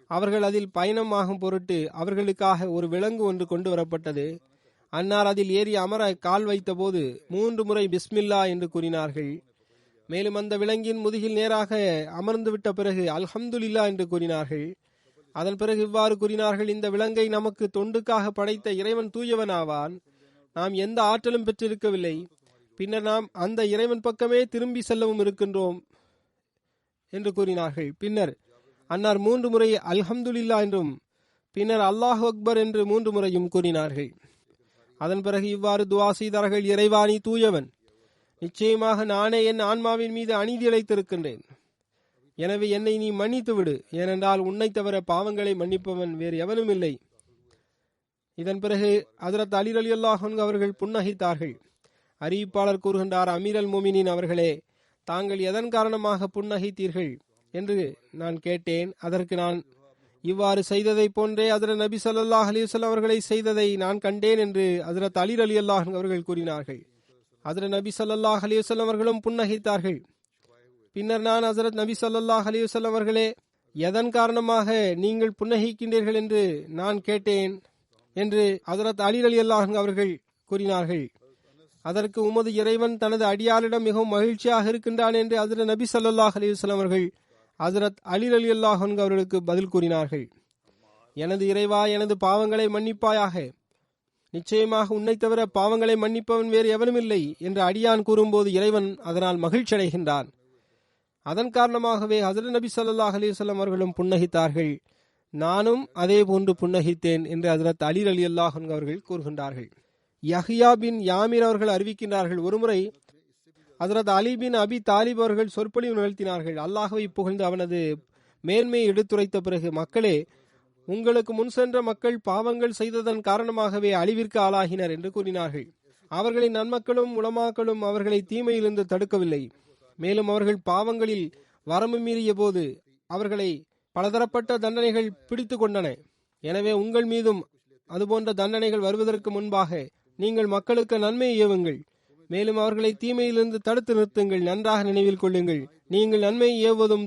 அவர்கள் அதில் பயணமாகும் பொருட்டு அவர்களுக்காக ஒரு விலங்கு ஒன்று கொண்டு வரப்பட்டது. அன்னார் அதில் ஏறி அமர கால் வைத்த போது 3 முறை பிஸ்மில்லா என்று கூறினார்கள். மேலும் அந்த விலங்கின் முதுகில் நேராக அமர்ந்து விட்ட பிறகு அல்ஹம்துலில்லா என்று கூறினார்கள். அதன் பிறகு இவ்வாறு கூறினார்கள், இந்த விலங்கை நமக்கு தொண்டுக்காக படைத்த இறைவன் தூயவன் ஆவான். நாம் எந்த ஆற்றலும் பெற்றிருக்கவில்லை. பின்னர் நாம் அந்த இறைவன் பக்கமே திரும்பி செல்லவும் இருக்கின்றோம் என்று கூறினார்கள். பின்னர் அன்னார் 3 முறை அல்ஹம்துலில்லா என்றும் பின்னர் அல்லாஹு அக்பர் என்று 3 முறையும் கூறினார்கள். அதன் பிறகு இவ்வாறு துவா செய்தார்கள், இறைவா நீ தூயவன். நிச்சயமாக நானே என் ஆன்மாவின் மீது அநீதி இழைத்திருக்கின்றேன். எனவே என்னை நீ மன்னித்து விடு. ஏனென்றால் உன்னை தவிர பாவங்களை மன்னிப்பவன் வேறு எவனும் இல்லை. இதன் பிறகு ஹஜ்ரத் அலி ரலியல்லாஹு அன்ஹு அவர்கள் புன்னகைத்தார்கள். அறிவிப்பாளர் கூறுகின்றார், அமீரல் முமினின் அவர்களே, தாங்கள் எதன் காரணமாக புன்னகைத்தீர்கள் என்று நான் கேட்டேன். அதற்கு நான் இவ்வாறு செய்ததை போன்றே ஹஜ்ரத் நபி ஸல்லல்லாஹு அலைஹி வஸல்லம் அவர்களை செய்ததை நான் கண்டேன் என்று ஹஜ்ரத் அலி ரலியல்லாஹு அன்ஹு அவர்கள் கூறினார்கள். ஹஜ்ரத் நபி ஸல்லல்லாஹு அலைஹி வஸல்லம் அவர்களும் புன்னகைத்தார்கள். பின்னர் நான் ஹஜ்ரத் நபி ஸல்லல்லாஹு அலைஹி வஸல்லம் அவர்களே, எதன் காரணமாக நீங்கள் புன்னகைக்கின்றீர்கள் என்று நான் கேட்டேன் என்று ஹஜ்ரத் அலி ரலியல்லாஹு அன்ஹு அவர்கள் கூறினார்கள். அதற்கு உமது இறைவன் தனது அடியாரிடம் மிகவும் மகிழ்ச்சியாக இருக்கின்றான் என்று ஹஜ்ரத் நபி ஸல்லல்லாஹு அலைஹி வஸல்லம் அவர்கள் ஹஜ்ரத் அலி ரலியல்லாஹு அன்ஹு அவர்களுக்கு பதில் கூறினார்கள். எனது இறைவா, எனது பாவங்களை மன்னிப்பாயாக. நிச்சயமாக உன்னை தவிர பாவங்களை மன்னிப்பவன் வேறு எவனும் இல்லை என்று அடியான் கூறும்போது இறைவன் அதனால் மகிழ்ச்சி அடைகின்றான். அதன் காரணமாகவே ஹஜ்ரத் நபி ஸல்லல்லாஹு அலைஹி வஸல்லம் அவர்களும் புன்னகித்தார்கள். நானும் அதே போன்று புன்னகித்தேன் என்று ஹஜ்ரத் அலி ரலியல்லாஹு அன்ஹு அவர்கள் கூறுகின்றார்கள். யஹ்யா பின் யாமிர் அவர்கள் அறிவிக்கின்றார்கள், ஒருமுறை ஹஜ்ரத் அலி பின் அபி தாலிப் அவர்கள் சொற்பொழிவு நிகழ்த்தினார்கள். அல்லாஹ்வை புகழ்ந்து அவனது மேன்மையை எடுத்துரைத்த பிறகு, மக்களே, உங்களுக்கு முன் சென்ற மக்கள் பாவங்கள் செய்ததன் காரணமாகவே அழிவிற்கு ஆளாகினர் என்று கூறினார்கள். அவர்களின் நன்மக்களும் உலமாக்களும் அவர்களை தீமையிலிருந்து தடுக்கவில்லை. மேலும் அவர்கள் பாவங்களில் வரம்பு மீறிய போது அவர்களை பலதரப்பட்ட தண்டனைகள் பிடித்து கொண்டன. எனவே உங்கள் மீதும் அதுபோன்ற தண்டனைகள் வருவதற்கு முன்பாக நீங்கள் மக்களுக்கு நன்மையை ஏவுங்கள். மேலும் அவர்களை தீமையிலிருந்து தடுத்து நிறுத்துங்கள். நன்றாக நினைவில் கொள்ளுங்கள், நீங்கள் நன்மையை ஏவுவதும்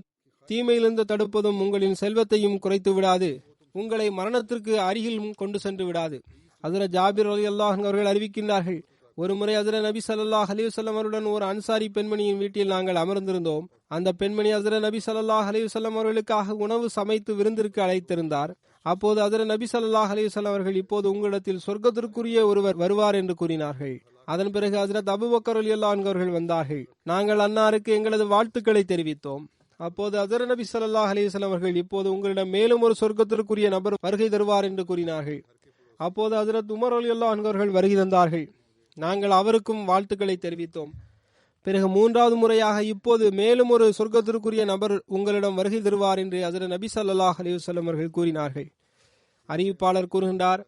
தீமையிலிருந்து தடுப்பதும் உங்களின் செல்வத்தையும் குறைத்து விடாது, உங்களை மரணத்திற்கு அருகில் கொண்டு சென்று விடாது. ஹஜ்ரத் ஜாபிர் ரலியல்லாஹு அன்ஹு அவர்கள் அறிவிக்கின்றார்கள், ஒருமுறை ஹஜ்ரத் நபி ஸல்லல்லாஹு அலைஹி வஸல்லம் அவருடன் ஒரு அன்சாரி பெண்மணியின் வீட்டில் நாங்கள் அமர்ந்திருந்தோம். அந்த பெண்மணி ஹஜ்ரத் நபி ஸல்லல்லாஹு அலைஹி வஸல்லம் அவர்களுக்காக உணவு சமைத்து விருந்திற்கு அழைத்திருந்தார். அப்போது ஹஜ்ரத் நபி ஸல்லல்லாஹு அலைஹி வஸல்லம் அவர்கள், இப்போது உங்களிடத்தில் சொர்க்கத்திற்குரிய ஒருவர் வருவார் என்று கூறினார்கள். அதன் பிறகு ஹஜ்ரத் அபூபக்கர் ரலியல்லாஹு அன்ஹு அவர்கள் வந்தார்கள். நாங்கள் அன்னாருக்கு எங்களது வாழ்த்துக்களை தெரிவித்தோம். அப்போது ஹஜ்ரத் நபி ஸல்லல்லாஹு அலைஹி வஸல்லம் அவர்கள், இப்போது உங்களிடம் மேலும் ஒரு சொர்க்கத்திற்குரிய நபர் வருகை தருவார் என்று கூறினார்கள். அப்போது ஹஜ்ரத் உமர் ரலியல்லாஹு அன்ஹு அவர்கள் வருகை தந்தார்கள். நாங்கள் அவருக்கும் வாழ்த்துக்களை தெரிவித்தோம். பிறகு மூன்றாவது முறையாக, இப்போது மேலும் ஒரு சொர்க்கத்திற்குரிய நபர் உங்களிடம் வருகை தருவார் என்று ஹஜ்ரத் நபி ஸல்லல்லாஹு அலைஹி வஸல்லம் அவர்கள் கூறினார்கள். அறிவிப்பாளர் கூறுகின்றார்,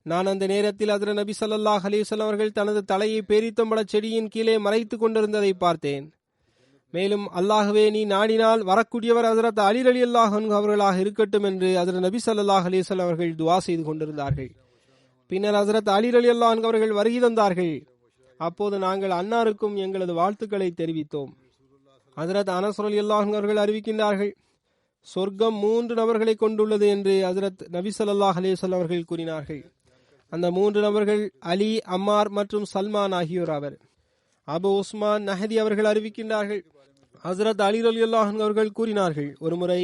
நான் அந்த நேரத்தில் ஹஜ்ரத் நபி ஸல்லல்லாஹு அலைஹி வஸல்லம் அவர்கள் தனது தலையை பேரித்தம்பழ செடியின் கீழே மறைத்து கொண்டிருந்ததை பார்த்தேன். மேலும், அல்லாஹ்வே, நீ நாடினால் வரக்கூடியவர் ஹஜ்ரத் அலி ரலியல்லாஹு அன்ஹு அவர்களாக இருக்கட்டும் என்று ஹஜ்ரத் நபி ஸல்லல்லாஹு அலைஹி வஸல்லம் அவர்கள் துஆ செய்து கொண்டிருந்தார்கள். பின்னர் ஹஜ்ரத் அலி ரலியல்லாஹு அன்ஹு அவர்கள் வருகை தந்தார்கள். அப்போது நாங்கள் அன்னாருக்கும் எங்களது வாழ்த்துக்களை தெரிவித்தோம். ஹஜ்ரத் அனஸ் ரலியல்லாஹு அன்ஹு அவர்கள் அறிவிக்கின்றார்கள், சொர்க்கம் 3 நபர்களை கொண்டுள்ளது என்று ஹஜ்ரத் நபி ஸல்லல்லாஹு அலைஹி வஸல்லம் அவர்கள் கூறினார்கள். அந்த 3 நபர்கள் அலி, அம்மார் மற்றும் சல்மான் ஆகியோர் ஆவர். அபு உஸ்மான் நஹதி அவர்கள் அறிவிக்கின்றார்கள், ஹஜ்ரத் அலி ரலியல்லாஹு அன்ஹு அவர்கள் கூறினார்கள், ஒருமுறை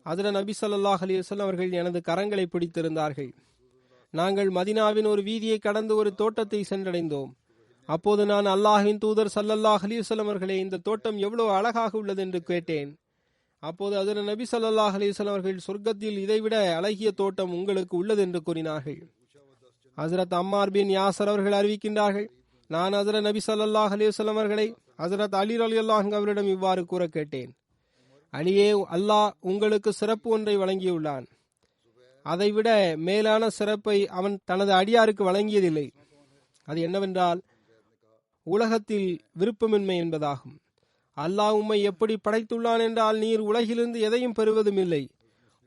ஹஜ்ரத் நபி ஸல்லல்லாஹு அலைஹி வஸல்லம் அவர்கள் எனது கரங்களை பிடித்திருந்தார்கள். நாங்கள் மதினாவின் ஒரு வீதியை கடந்து ஒரு தோட்டத்தை சென்றடைந்தோம். அப்போது நான், அல்லாஹ்வின் தூதர் ஸல்லல்லாஹு அலைஹி வஸல்லம் அவர்களே, இந்த தோட்டம் எவ்வளவு அழகாக உள்ளது என்று கேட்டேன். அப்போது ஹஜ்ரத் நபி ஸல்லல்லாஹு அலைஹி வஸல்லம் அவர்கள், சொர்க்கத்தில் இதைவிட அழகிய தோட்டம் உங்களுக்கு உள்ளது என்று கூறினார்கள். ஹஜ்ரத் அம்மார் பின் யாசர் அவர்கள் அறிவிக்கின்றார்கள், நான் ஹஜ்ரத் நபி ஸல்லல்லாஹு அலைஹி வஸல்லம் அவர்களை ஹஜ்ரத் அலி ரலியல்லாஹு அன்ஹு அவரிடம் இவ்வாறு கூற கேட்டேன், அலியே, அல்லாஹ் உங்களுக்கு சிறப்பு ஒன்றை வழங்கியுள்ளான். அதைவிட மேலான சிறப்பை அவன் தனது அடியாருக்கு வழங்கியதில்லை. அது என்னவென்றால், உலகத்தில் விருப்பமின்மை என்பதாகும். அல்லாஹ் உம்மை எப்படி படைத்துள்ளான் என்றால், நீர் உலகிலிருந்து எதையும் பெறுவதும் இல்லை,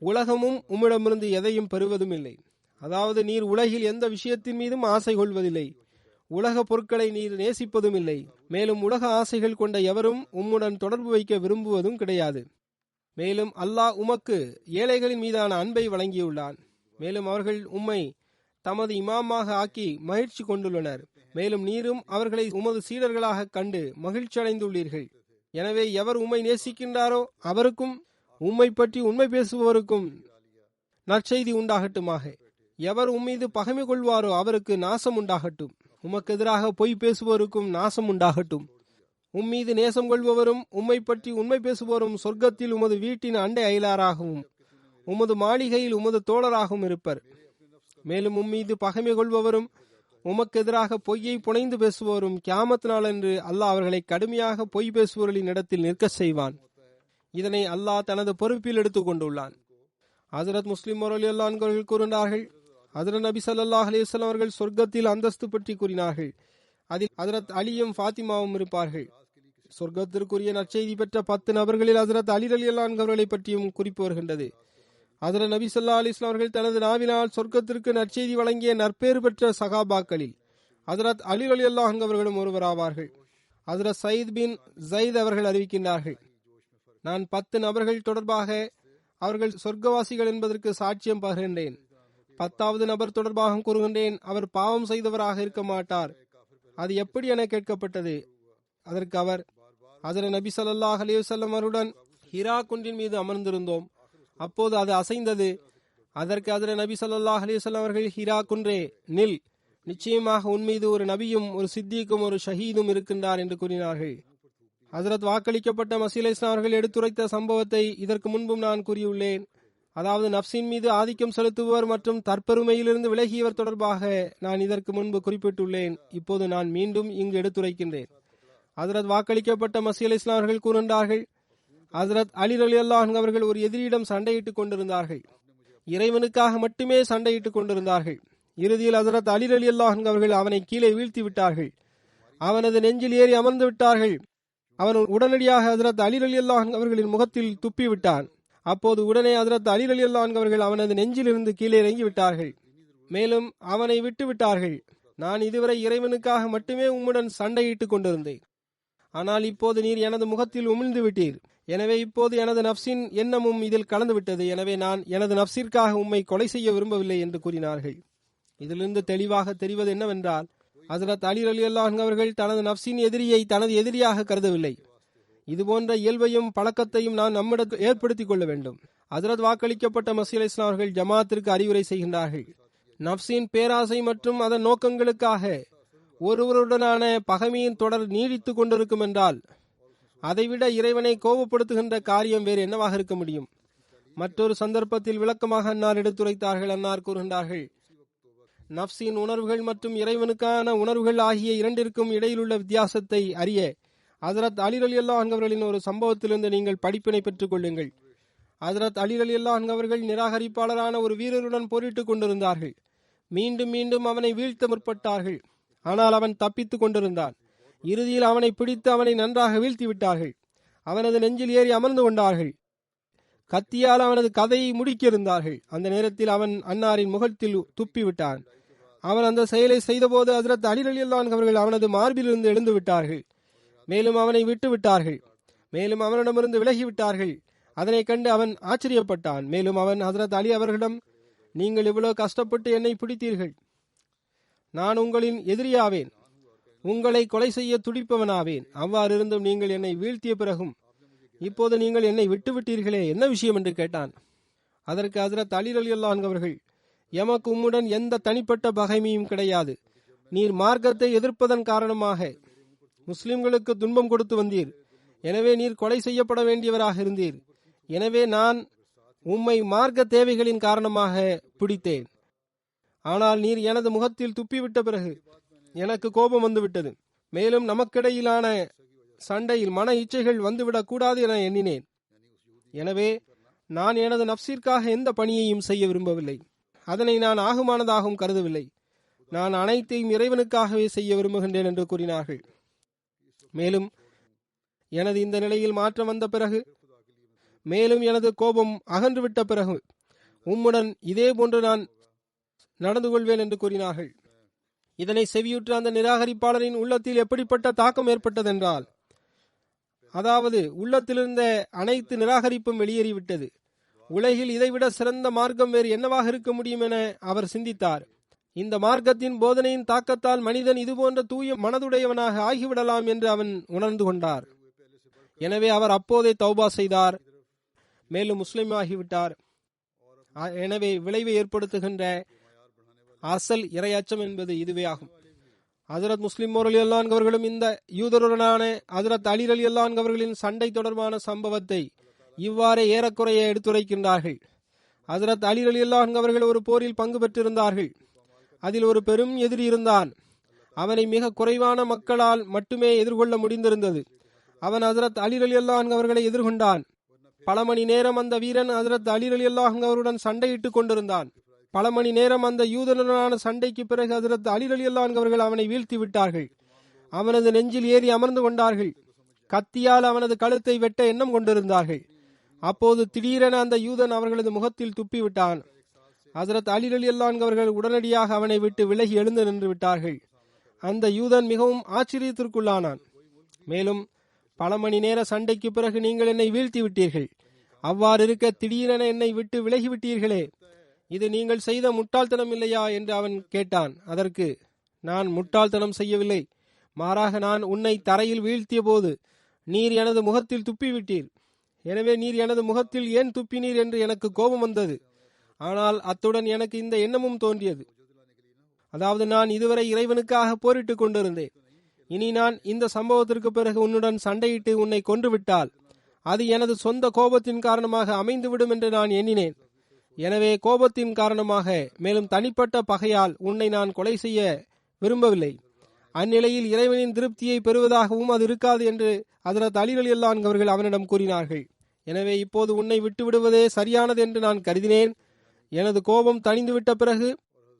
உலகமும் உம்மிடமிருந்து எதையும் பெறுவதும் இல்லை. அதாவது, நீர் உலகில் எந்த விஷயத்தின் மீதும் ஆசை கொள்வதில்லை, உலக பொருட்களை நீர் நேசிப்பதும் இல்லை. மேலும் உலக ஆசைகள் கொண்ட எவரும் உம்முடன் தொடர்பு வைக்க விரும்புவதும் கிடையாது. மேலும் அல்லாஹ் உமக்கு ஏழைகளின் மீதான அன்பை வழங்கியுள்ளான். மேலும் அவர்கள் உம்மை தமது இமாமாக ஆக்கி மகிழ்ச்சி கொண்டுள்ளனர். மேலும் நீரும் அவர்களை உமது சீடர்களாக கண்டு மகிழ்ச்சி அடைந்துள்ளீர்கள். எனவே எவர் உம்மை நேசிக்கின்றாரோ அவருக்கும் உம்மை பற்றி உண்மை பேசுபவருக்கும் நற்செய்தி உண்டாகட்டுமாக. எவர் உம்மீது பகைமை கொள்வாரோ அவருக்கு நாசம் உண்டாகட்டும். உமக்கு எதிராக பொய் பேசுபவருக்கும் நாசம் உண்டாகட்டும். உம்மீது நேசம் கொள்பவரும் உம்மை பற்றி உண்மை பேசுபவரும் சொர்க்கத்தில் உமது வீட்டின் அண்டை அயலாராகவும் உமது மாளிகையில் உமது தோழராகவும் இருப்பர். மேலும் உம்மீது பகைமை கொள்பவரும் உமக்கு எதிராக பொய்யை புனைந்து பேசுபவரும் கியாமத் நாளன்று அல்லாஹ் அவர்களை கடுமையாக பொய் பேசுபவர்களின் இடத்தில் நிற்க செய்வான். இதனை அல்லாஹ் தனது பொறுப்பில் எடுத்துக் கொண்டுள்ளான். ஹஜ்ரத் முஸ்லிம் ரலியல்லாஹு அன்ஹு அவர்கள் கூறினார்கள், ஹஜ்ரத் நபி ஸல்லல்லாஹு அலைஹி வஸல்லம் அவர்கள் சொர்க்கத்தில் அந்தஸ்து பற்றி கூறினார்கள். அதில் ஹஜ்ரத் அலியும் ஃபாத்திமாவும் இருப்பார்கள். சொர்க்கத்திற்குரிய நற்செய்தி பெற்ற 10 நபர்களில் ஹஜ்ரத் அலி ரலியல்லாஹு அன்ஹு அவர்களை பற்றியும் குறிப்பு வருகின்றது. ஹஜ்ரத் நபி ஸல்லல்லாஹு அலைஹி வஸல்லம் அவர்கள் தனது நாவினால் சொர்க்கத்திற்கு நற்செய்தி வழங்கிய நற்பேறு பெற்ற சகாபாக்களில் ஹஜ்ரத் அலி ரலியல்லாஹு அன்ஹு அவர்களும் ஒருவர் ஆவார்கள். ஹஜ்ரத் சயீத் பின் ஸைத் அவர்கள் அறிவிக்கின்றார்கள், நான் 10 நபர்கள் தொடர்பாக அவர்கள் சொர்க்கவாசிகள் என்பதற்கு சாட்சியம் பகிர்கின்றேன். 10வது நபர் தொடர்பாக கூறுகின்றேன், அவர் பாவம் செய்தவராக இருக்க மாட்டார். அது எப்படி என கேட்கப்பட்டது. அதற்கு அவர், ஹஜ்ரத் நபி ஸல்லல்லாஹு அலைஹி வஸல்லம் அவருடன் ஹிரா குன்றின் மீது அமர்ந்திருந்தோம், அப்போது அது அசைந்தது. அதற்கு ஹஜ்ரத் நபி ஸல்லல்லாஹு அலைஹி வஸல்லம் அவர்கள், ஹிரா குன்றே நில், நிச்சயமாக உன் மீது ஒரு நபியும் ஒரு சித்திக்கும் ஒரு ஷஹீதும் இருக்கின்றார் என்று கூறினார்கள். ஹஜ்ரத் வாக்களிக்கப்பட்ட மஸீஹ் இஸ்லாம் அவர்கள் எடுத்துரைத்த சம்பவத்தை இதற்கு முன்பும் நான் கூறியுள்ளேன். அதாவது நப்சின் மீது ஆதிக்கம் செலுத்துபவர் மற்றும் தற்பெருமையிலிருந்து விலகியவர் தொடர்பாக நான் இதற்கு முன்பு குறிப்பிட்டுள்ளேன். இப்போது நான் மீண்டும் இங்கு எடுத்துரைக்கின்றேன். ஹஜ்ரத் வாக்களிக்கப்பட்ட மஸீஹ் இஸ்லாம் அவர்கள் கூறுகின்றார்கள், ஹஜ்ரத் அலி ரலியல்லாஹு அன்ஹு அவர்கள் ஒரு எதிரியிடம் சண்டையிட்டுக் கொண்டிருந்தார்கள். இறைவனுக்காக மட்டுமே சண்டையிட்டுக் கொண்டிருந்தார்கள். இறுதியில் ஹஜ்ரத் அலி ரலியல்லாஹு அன்ஹு அவர்கள் அவனை கீழே வீழ்த்தி விட்டார்கள். அவனது நெஞ்சில் ஏறி அமர்ந்து விட்டார்கள். அவன் உடனடியாக ஹஜ்ரத் அலி ரலியல்லாஹு அன்ஹு அவர்களின் முகத்தில் துப்பி விட்டான். அப்போது உடனே ஹஜ்ரத் அலி ரலியல்லாஹு அன்ஹு அவர்கள் அவனது நெஞ்சிலிருந்து கீழே இறங்கி விட்டார்கள். மேலும் அவனை விட்டு விட்டார்கள். நான் இதுவரை இறைவனுக்காக மட்டுமே உம்முடன் சண்டையிட்டுக் கொண்டிருந்தேன். ஆனால் இப்போது நீர் எனது முகத்தில் உமிழ்ந்து விட்டீர். எனவே இப்போது எனது நப்சின் எண்ணமும் இதில் கலந்து விட்டது. எனவே நான் எனது நப்சிற்காக உம்மை கொலை செய்ய விரும்பவில்லை என்று கூறினார்கள். இதிலிருந்து தெளிவாக தெரிவது என்னவென்றால், ஹஜ்ரத் அலி ரலியல்லாஹு அன்ஹு அவர்கள் தனது நப்சின் எதிரியை தனது எதிரியாக கருதவில்லை. இதுபோன்ற இயல்பையும் பழக்கத்தையும் நான் நம்மிடத்தில் ஏற்படுத்திக் கொள்ள வேண்டும். ஹஜ்ரத் வாக்களிக்கப்பட்ட மஸீஹ் இஸ்லாம் அவர்கள் ஜமாத்திற்கு அறிவுரை செய்கின்றார்கள், நப்சின் பேராசை மற்றும் அதன் நோக்கங்களுக்காக ஒருவருடனான பகைமையின் தொடர் நீடித்துக் கொண்டிருக்கும் என்றால் அதைவிட இறைவனை கோபப்படுத்துகின்ற காரியம் வேறு என்னவாக இருக்க முடியும். மற்றொரு சந்தர்ப்பத்தில் விளக்கமாக அன்னார் எடுத்துரைத்தார்கள். அன்னார் கூறுகின்றார்கள், நப்சின் உணர்வுகள் மற்றும் இறைவனுக்கான உணர்வுகள் ஆகிய இரண்டிற்கும் இடையிலுள்ள வித்தியாசத்தை அறிய ஹஜ்ரத் அலி ரலியல்லாஹு அன்ஹு அவர்களின் ஒரு சம்பவத்திலிருந்து நீங்கள் படிப்பினை பெற்றுக் கொள்ளுங்கள். ஹஜ்ரத் அலி ரலியல்லாஹு அன்ஹு அவர்கள் நிராகரிப்பாளரான ஒரு வீரருடன் போரிட்டுக் கொண்டிருந்தார்கள். மீண்டும் மீண்டும் அவனை வீழ்த்த முற்பட்டார்கள். ஆனால் அவன் தப்பித்துக் கொண்டிருந்தான். இறுதியில் அவனை பிடித்து அவனை நன்றாக வீழ்த்தி விட்டார்கள். அவனது நெஞ்சில் ஏறி அமர்ந்து கொண்டார்கள். கத்தியால் அவனது கதையை முடிக்கியிருந்தார்கள். அந்த நேரத்தில் அவன் அன்னாரின் முகத்தில் துப்பி விட்டான். அவன் அந்த செயலை செய்தபோது ஹஜ்ரத் அலி ரலியல்லாஹு அன்ஹு அவர்கள் அவனது மார்பிலிருந்து எழுந்து விட்டார்கள். மேலும் அவனை விட்டு விட்டார்கள். மேலும் அவனிடமிருந்து விலகிவிட்டார்கள். அதனை கண்டு அவன் ஆச்சரியப்பட்டான். மேலும் அவன் ஹஜ்ரத் அலி அவர்களிடம், நீங்கள் இவ்வளவு கஷ்டப்பட்டு என்னை பிடித்தீர்கள், நான் உங்களின் எதிரியாவேன், உங்களை கொலை செய்ய துடிப்பவனாவேன். அவ்வாறு இருந்தும் நீங்கள் என்னை வீழ்த்திய பிறகும் இப்போது நீங்கள் என்னை விட்டுவிட்டீர்களே, என்ன விஷயம் என்று கேட்டான். அதற்கு ஹஜ்ரத் அலி ரலியல்லாஹு அன்ஹு அவர்கள், எமக்கு உம்முடன் எந்த தனிப்பட்ட பகைமையும் கிடையாது. நீர் மார்க்கத்தை எதிர்ப்பதன் காரணமாக முஸ்லிம்களுக்கு துன்பம் கொடுத்து வந்தீர். எனவே நீர் கொலை செய்யப்பட வேண்டியவராக இருந்தீர். எனவே நான் உம்மை மார்க்க தேவைகளின் காரணமாக பிடித்தேன். ஆனால் நீர் எனது முகத்தில் துப்பிவிட்ட பிறகு எனக்கு கோபம் வந்துவிட்டது. மேலும் நமக்கிடையிலான சண்டையில் மன இச்சைகள் வந்துவிடக் கூடாது என எண்ணினேன். எனவே நான் எனது நப்சிற்காக எந்த பணியையும் செய்ய விரும்பவில்லை. அதனை நான் ஆகுமானதாகவும் கருதவில்லை. நான் அனைத்தையும் இறைவனுக்காகவே செய்ய விரும்புகின்றேன் என்று கூறினார்கள். மேலும் எனது இந்த நிலையில் மாற்றம் வந்த பிறகு, மேலும் எனது கோபம் அகன்றுவிட்ட பிறகு உம்முடன் இதே போன்று நான் நடந்து கொள்வேன் என்று கூறினார்கள். இதனை செவியுற்ற அந்த நிராகரிப்பாளரின் உள்ளத்தில் எப்படிப்பட்ட தாக்கம் ஏற்பட்டதென்றால், அதாவது உள்ளத்திலிருந்த அனைத்து நிராகரிப்பும் வெளியேறிவிட்டது. உலகில் இதைவிட சிறந்த மார்க்கம் வேறு என்னவாக இருக்க முடியும் என அவர் சிந்தித்தார். இந்த மார்க்கத்தின் போதனையின் தாக்கத்தால் மனிதன் இதுபோன்ற தூய மனதுடையவனாக ஆகிவிடலாம் என்று அவன் உணர்ந்து கொண்டார். எனவே அவர் அப்போதே தௌபா செய்தார். மேலும் முஸ்லிம் ஆகிவிட்டார். எனவே விளைவை ஏற்படுத்துகின்ற அசல் இறையச்சம் என்பது இதுவே ஆகும். ஹஜ்ரத் முஸ்லிம் ரலியல்லாஹு அன்ஹு அவர்களும் இந்த யூதருடனான ஹஜ்ரத் அலி ரலியல்லாஹு அன்ஹு அவர்களின் சண்டை தொடர்பான சம்பவத்தை இவ்வாறே ஏறக்குறைய எடுத்துரைக்கின்றார்கள். ஹஜ்ரத் அலி ரலியல்லாஹு அன்ஹு அவர்கள் ஒரு போரில் பங்கு பெற்றிருந்தார்கள். அதில் ஒரு பெரும் எதிரி இருந்தான். அவனை மிக குறைவான மக்களால் மட்டுமே எதிர்கொள்ள முடிந்திருந்தது. அவன் ஹஜ்ரத் அலி ரலியல்லாஹு அன்ஹு அவர்களை எதிர்கொண்டான். பல மணி நேரம் அந்த வீரன் ஹஜ்ரத் அலி ரலியல்லாஹு அன்ஹு அவருடன் சண்டையிட்டுக் கொண்டிருந்தான். பல மணி நேரம் அந்த யூதனுடனான சண்டைக்கு பிறகு ஹஜ்ரத் அலி ரலியல்லாஹு அன்ஹு அவர்கள் அவனை வீழ்த்தி விட்டார்கள். அவனது நெஞ்சில் ஏறி அமர்ந்து கொண்டார்கள். கத்தியால் அவனது கழுத்தை வெட்ட எண்ணம் கொண்டிருந்தார்கள். அப்போது திடீரென அந்த யூதன் அவர்களது முகத்தில் துப்பிவிட்டான். ஹஜ்ரத் அலி ரலியல்லாஹு அன்ஹு அவர்கள் உடனடியாக அவனை விட்டு விலகி எழுந்து நின்று விட்டார்கள். அந்த யூதன் மிகவும் ஆச்சரியத்திற்குள்ளானான். மேலும், பல மணி நேர சண்டைக்கு பிறகு நீங்கள் என்னை வீழ்த்தி விட்டீர்கள், அவ்வாறு இருக்க திடீரென என்னை விட்டு விலகிவிட்டீர்களே, இது நீங்கள் செய்த முட்டாள்தனம் இல்லையா என்று அவன் கேட்டான். அதற்கு, நான் முட்டாள்தனம் செய்யவில்லை, மாறாக நான் உன்னை தரையில் வீழ்த்திய போது நீர் எனது முகத்தில் துப்பிவிட்டீர். எனவே நீர் எனது முகத்தில் ஏன் துப்பினீர் என்று எனக்கு கோபம் வந்தது. ஆனால் அத்துடன் எனக்கு இந்த எண்ணமும் தோன்றியது, அதாவது நான் இதுவரை இறைவனுக்காக போரிட்டுக் கொண்டிருந்தேன். இனி நான் இந்த சம்பவத்திற்கு பிறகு உன்னுடன் சண்டையிட்டு உன்னை கொன்றுவிட்டால் அது எனது சொந்த கோபத்தின் காரணமாக அமைந்துவிடும் என்று நான் எண்ணினேன். எனவே கோபத்தின் காரணமாக, மேலும் தனிப்பட்ட பகையால் உன்னை நான் கொலை செய்ய விரும்பவில்லை. அந்நிலையில் இறைவனின் திருப்தியை பெறுவதாகவும் அது இருக்காது என்று ஹஜ்ரத் அலி ரலியல்லாஹு அன்ஹு அவர்கள் அவனிடம் கூறினார்கள். எனவே இப்போது உன்னை விட்டு விடுவதே சரியானது என்று நான் கருதினேன். எனது கோபம் தணிந்துவிட்ட பிறகு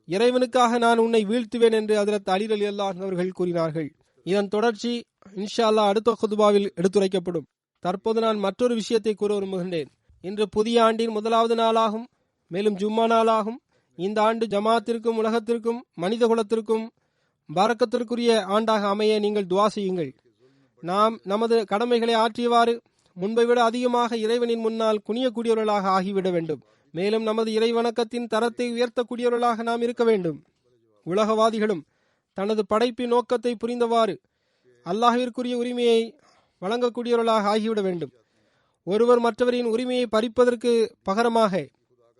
இறைவனுக்காக நான் உன்னை வீழ்த்துவேன் என்று ஹஜ்ரத் அலி ரலியல்லாஹு அன்ஹு அவர்கள் கூறினார்கள். இதன் தொடர்ச்சி இன்ஷா அல்லாஹ் அடுத்த குதுபாவில் எடுத்துரைக்கப்படும். தற்போது நான் மற்றொரு விஷயத்தை கூற விரும்புகின்றேன். இன்று புதிய ஆண்டின் முதலாவது நாளாகும், மேலும் ஜும்மா நாளாகும். இந்த ஆண்டு ஜமாத்திற்கும் உலகத்திற்கும் மனித குலத்திற்கும் பரக்கத்திற்குரிய ஆண்டாக அமைய நீங்கள் துவா செய்யுங்கள். நாம் நமது கடமைகளை ஆற்றியவாறு முன்பை விட அதிகமாக இறைவனின் முன்னால் குனியக்கூடியவர்களாக ஆகிவிட வேண்டும். மேலும் நமது இறைவணக்கத்தின் தரத்தை உயர்த்தக்கூடியவர்களாக நாம் இருக்க வேண்டும். உலகவாதிகளும் தனது படைப்பின் நோக்கத்தை புரிந்தவாறு அல்லாஹ்விற்குரிய உரிமையை வழங்கக்கூடியவர்களாக ஆகிவிட வேண்டும். ஒருவர் மற்றவரின் உரிமையை பறிப்பதற்கு பகரமாக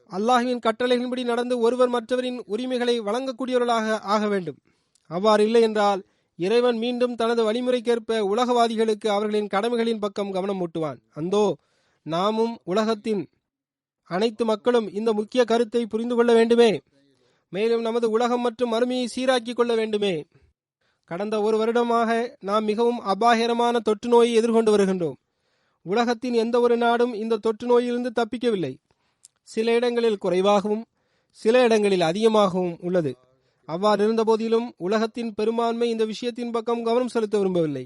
அல்லாஹ்வின் கட்டளைகளின்படி நடந்து ஒருவர் மற்றவரின் உரிமைகளை வழங்கக்கூடியவர்களாக ஆக வேண்டும். அவ்வாறு இல்லை என்றால் இறைவன் மீண்டும் தனது வழிமுறைக்கேற்ப உலகவாதிகளுக்கு அவர்களின் கடமைகளின் பக்கம் கவனம் ஊட்டுவான். அந்தோ நாமும் உலகத்தின் அனைத்து மக்களும் இந்த முக்கிய கருத்தை புரிந்து கொள்ள வேண்டுமே. மேலும் நமது உலகம் மற்றும் மறுமையை சீராக்கி கொள்ள வேண்டுமே. கடந்த ஒரு வருடமாக நாம் மிகவும் அபாயகரமான தொற்று நோயை எதிர்கொண்டு வருகின்றோம். உலகத்தின் எந்த ஒரு நாடும் இந்த தொற்று நோயிலிருந்து தப்பிக்கவில்லை. சில இடங்களில் குறைவாகவும் சில இடங்களில் அதிகமாகவும் உள்ளது. அவ்வாறு இருந்த போதிலும் உலகத்தின் பெரும்பான்மை இந்த விஷயத்தின் பக்கம் கவனம் செலுத்த விரும்பவில்லை.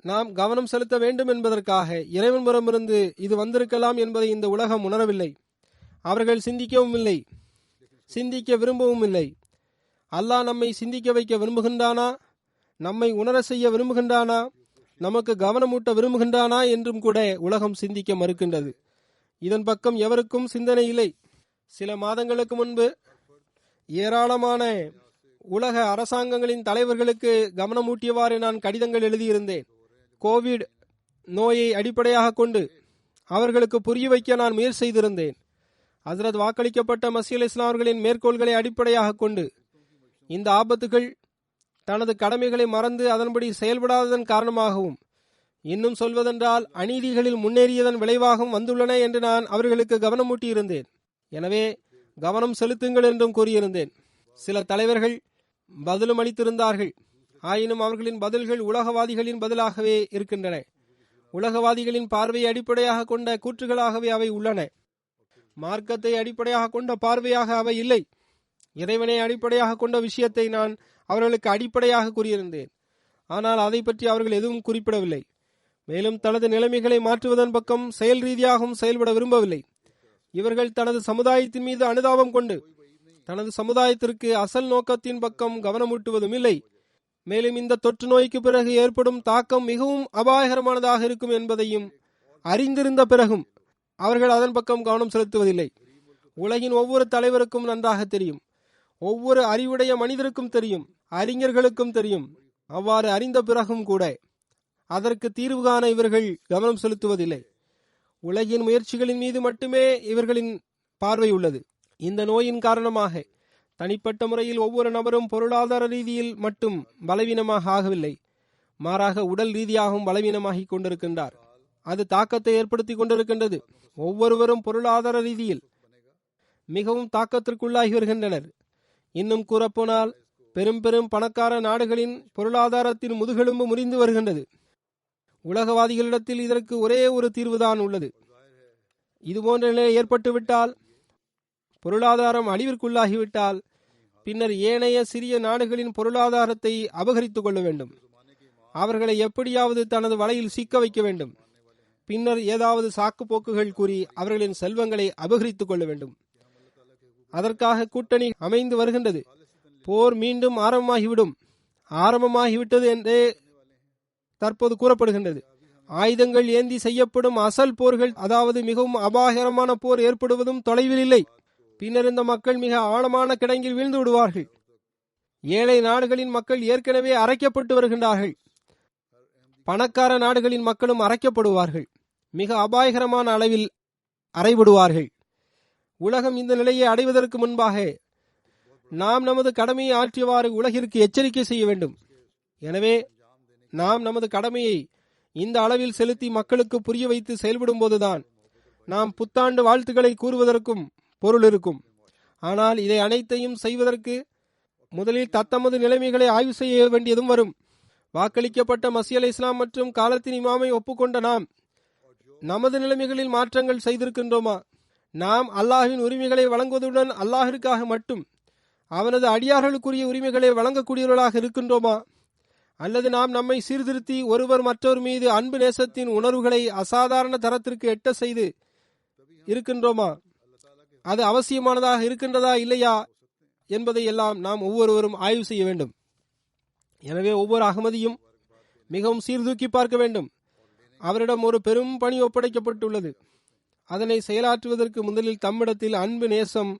நாம் கவனம் செலுத்த வேண்டும் என்பதற்காக இறைவன் புறமிருந்து இது வந்திருக்கலாம் என்பதை இந்த உலகம் உணரவில்லை. அவர்கள் சிந்திக்கவும் இல்லை, சிந்திக்க விரும்பவும் இல்லை. அல்லாஹ் நம்மை சிந்திக்க வைக்க விரும்புகின்றானா, நம்மை உணர செய்ய விரும்புகின்றானா, நமக்கு கவனமூட்ட விரும்புகின்றானா என்றும் கூட உலகம் சிந்திக்க மறுக்கின்றது. இதன் பக்கம் எவருக்கும் சிந்தனை இல்லை. சில மாதங்களுக்கு முன்பு ஏராளமான உலக அரசாங்கங்களின் தலைவர்களுக்கு கவனமூட்டியவாறு நான் கடிதங்கள் எழுதியிருந்தேன். கோவிட் நோயை அடிப்படையாக கொண்டு அவர்களுக்கு புரிய வைக்க நான் முயற்சி செய்திருந்தேன். ஹஜ்ரத் வாக்களிக்கப்பட்ட மஸீஹ் அலைஹிஸ்ஸலாம் அவர்களின் மேற்கோள்களை அடிப்படையாக கொண்டு இந்த ஆபத்துகள் தனது கடமைகளை மறந்து அதன்படி செயல்படாததன் காரணமாகவும், இன்னும் சொல்வதென்றால் அநீதிகளில் முன்னேறியதன் விளைவாகவும் வந்துள்ளன என்று நான் அவர்களுக்கு கவனமூட்டி இருந்தேன். எனவே கவனம் செலுத்துங்கள் என்றும் கூறியிருந்தேன். சில தலைவர்கள் பதிலும் அளித்திருந்தார்கள். ஆயினும் அவர்களின் பதில்கள் உலகவாதிகளின் பதிலாகவே இருக்கின்றன. உலகவாதிகளின் பார்வையை அடிப்படையாக கொண்ட கூற்றுகளாகவே அவை உள்ளன. மார்க்கத்தை அடிப்படையாக கொண்ட பார்வையாக அவை இல்லை. இறைவனை அடிப்படையாக கொண்ட விஷயத்தை நான் அவர்களுக்கு அடிப்படையாக கூறியிருந்தேன். ஆனால் அதை பற்றி அவர்கள் எதுவும் குறிப்பிடவில்லை. மேலும் தனது நிலைமைகளை மாற்றுவதன் பக்கம் செயல் ரீதியாகவும் செயல்பட விரும்பவில்லை. இவர்கள் தனது சமுதாயத்தின் மீது அனுதாபம் கொண்டு தனது சமுதாயத்திற்கு அசல் நோக்கத்தின் பக்கம் கவனமூட்டுவதும் இல்லை. மேலும் இந்த தொற்று நோய்க்கு பிறகு ஏற்படும் தாக்கம் மிகவும் அபாயகரமானதாக இருக்கும் என்பதையும் அறிந்திருந்த பிறகும் அவர்கள் அதன் பக்கம் கவனம் செலுத்துவதில்லை. உலகின் ஒவ்வொரு தலைவருக்கும் நன்றாக தெரியும், ஒவ்வொரு அறிவுடைய மனிதருக்கும் தெரியும், அறிஞர்களுக்கும் தெரியும். அவ்வாறு அறிந்த பிறகும் கூட அதற்கு தீர்வு காண இவர்கள் கவனம் செலுத்துவதில்லை. உலகின் முயற்சிகளின் மீது மட்டுமே இவர்களின் பார்வை உள்ளது. இந்த நோயின் காரணமாக தனிப்பட்ட முறையில் ஒவ்வொரு நபரும் பொருளாதார ரீதியில் மட்டும் பலவீனமாக ஆகவில்லை, மாறாக உடல் ரீதியாகவும் பலவீனமாகிக் கொண்டிருக்கின்றார். அது தாக்கத்தை ஏற்படுத்தி கொண்டிருக்கின்றது. ஒவ்வொருவரும் பொருளாதார ரீதியில் மிகவும் தாக்கத்திற்குள்ளாகி வருகின்றனர். இன்னும் கூறப்போனால் பெரும் பெரும் பணக்கார நாடுகளின் பொருளாதாரத்தின் முதுகெலும்பு முறிந்து வருகின்றது. உலகவாதிகளிடத்தில் இதற்கு ஒரே ஒரு தீர்வுதான் உள்ளது. இதுபோன்ற நிலை ஏற்பட்டுவிட்டால், பொருளாதாரம் அழிவிற்குள்ளாகிவிட்டால், பின்னர் ஏனைய சிறிய நாடுகளின் பொருளாதாரத்தை அபகரித்துக் கொள்ள வேண்டும். அவர்களை எப்படியாவது தனது வலையில் சிக்க வைக்க வேண்டும். பின்னர் ஏதாவது சாக்கு போக்குகள் கூறி அவர்களின் செல்வங்களை அபகரித்துக் கொள்ள வேண்டும். அதற்காக கூட்டணி அமைந்து வருகின்றது. போர் மீண்டும் ஆரம்பமாகிவிட்டது என்றே தற்போது கூறப்படுகின்றது. ஆயுதங்கள் ஏந்தி செய்யப்படும் அசல் போர்கள், அதாவது மிகவும் அபாயகரமான போர் ஏற்படுவதும் தொலைவில் இல்லை. பின்னர் இந்த மக்கள் மிக ஆழமான கிடங்கில் வீழ்ந்து விடுவார்கள். ஏழை நாடுகளின் மக்கள் ஏற்கனவே அரைக்கப்பட்டு வருகின்றார்கள். பணக்கார நாடுகளின் மக்களும் அரைக்கப்படுவார்கள். மிக அபாயகரமான அளவில் அறைபடுவார்கள். உலகம் இந்த நிலையை அடைவதற்கு முன்பாக நாம் நமது கடமையை ஆற்றியவாறு உலகிற்கு எச்சரிக்கை செய்ய வேண்டும். எனவே நாம் நமது கடமையை இந்த அளவில் செலுத்தி மக்களுக்கு புரிய வைத்து செயல்படும் போதுதான் நாம் புத்தாண்டு வாழ்த்துக்களை கூறுவதற்கும் பொருள் இருக்கும். ஆனால் இதை அனைத்தையும் செய்வதற்கு முதலில் தத்தமது நிலைமைகளை ஆய்வு செய்ய வேண்டியதும் வரும். வாக்களிக்கப்பட்ட மஸீஹ் அலைஹிஸ்ஸலாம் மற்றும் காலத்தின் இமாமை ஒப்புக்கொண்ட நாம் நமது நிலைமைகளில் மாற்றங்கள் செய்திருக்கின்றோமா? நாம் அல்லாஹ்வின் உரிமைகளை வழங்குவதுடன் அல்லாஹிற்காக மட்டும் அவனது அடியார்களுக்குரிய உரிமைகளை வழங்கக்கூடியவர்களாக இருக்கின்றோமா? அல்லது நாம் நம்மை சீர்திருத்தி ஒருவர் மற்றொரு மீது அன்பு நேசத்தின் உணர்வுகளை அசாதாரண தரத்திற்கு எட்ட செய்து இருக்கின்றோமா? அது அவசியமானதாக இருக்கின்றதா இல்லையா என்பதை எல்லாம் நாம் ஒவ்வொருவரும் ஆய்வு செய்ய வேண்டும். எனவே ஒவ்வொரு அகமதியும் மிகவும் சீர்தூக்கி பார்க்க வேண்டும். அவரிடம் ஒரு பெரும் பணி ஒப்படைக்கப்பட்டுள்ளது. அதனை செயலாற்றுவதற்கு முதலில் தம்மிடத்தில் அன்பு நேசம்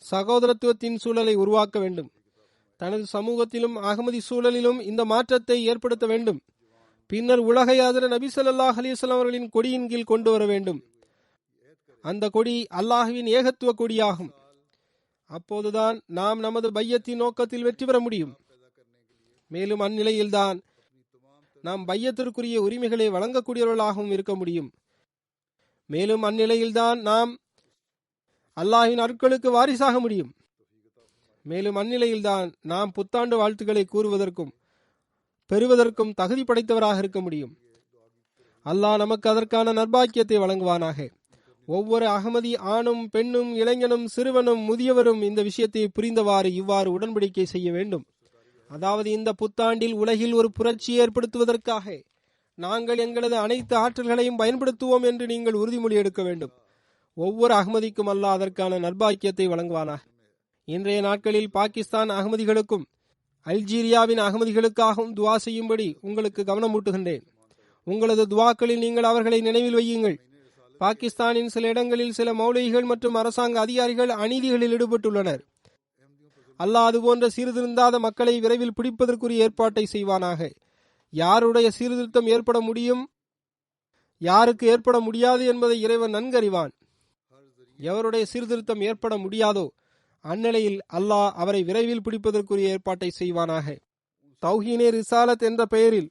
சகோதரத்துவத்தின் சூழலை உருவாக்க வேண்டும். தனது சமூகத்திலும் அகமதி சூழலிலும் இந்த மாற்றத்தை ஏற்படுத்த வேண்டும். பின்னர் உலகை ஹஜ்ரத் நபி ஸல்லல்லாஹு அலைஹி வஸல்லம் அவர்களின் கொடியின் கீழ் கொண்டு வர வேண்டும். அந்த கொடி அல்லாஹ்வின் ஏகத்துவ கொடியாகும். அப்போதுதான் நாம் நமது பையத்தின் நோக்கத்தில் வெற்றி பெற முடியும். மேலும் அந்நிலையில்தான் நாம் பையத்திற்குரிய உரிமைகளை வழங்கக்கூடியவர்களாகவும் இருக்க முடியும். மேலும் அந்நிலையில்தான் நாம் அல்லாஹ்வின் அருட்களுக்கு வாரிசாக முடியும். மேலும் அந்நிலையில்தான் நாம் புத்தாண்டு வாழ்த்துக்களை கூறுவதற்கும் பெறுவதற்கும் தகுதி படைத்தவராக இருக்க முடியும். அல்லாஹ் நமக்கு அதற்கான நற்பாக்கியத்தை வழங்குவானாக. ஒவ்வொரு அகமதி ஆணும் பெண்ணும் இளைஞனும் சிறுவனும் முதியவரும் இந்த விஷயத்தை புரிந்தவாறு இவ்வாறு உடன்படிக்கை செய்ய வேண்டும். அதாவது இந்த புத்தாண்டில் உலகில் ஒரு புரட்சியை ஏற்படுத்துவதற்காக நாங்கள் எங்களது அனைத்து ஆற்றல்களையும் பயன்படுத்துவோம் என்று நீங்கள் உறுதிமொழி எடுக்க வேண்டும். ஒவ்வொரு அகமதிக்கும் அல்லாஹ் அதற்கான நற்பாக்கியத்தை வழங்குவானாக. இன்றைய நாட்களில் பாகிஸ்தான் அகமதிகளுக்கும் அல்ஜீரியாவின் அகமதிகளுக்காகவும் துவா செய்யும்படி உங்களுக்கு கவனமூட்டுகின்றேன். உங்களது துவாக்களில் நீங்கள் அவர்களை நினைவில் வையுங்கள். பாகிஸ்தானின் சில இடங்களில் சில மௌலவிகள் மற்றும் அரசாங்க அதிகாரிகள் அநீதிகளில் ஈடுபட்டுள்ளனர். அல்லாஹ் அதுபோன்ற சீர்திருந்தாத மக்களை விரைவில் பிடிப்பதற்குரிய ஏற்பாட்டை செய்வானாக. யாருடைய சீர்திருத்தம் ஏற்பட முடியும், யாருக்கு ஏற்பட முடியாது என்பதை இறைவன் நன்கறிவான். எவருடைய சீர்திருத்தம் ஏற்பட முடியாதோ அந்நிலையில் அல்லாஹ் அவரை விரைவில் பிடிப்பதற்குரிய ஏற்பாட்டை செய்வானாக. தௌஹீனே ரிசாலத் என்ற பெயரில்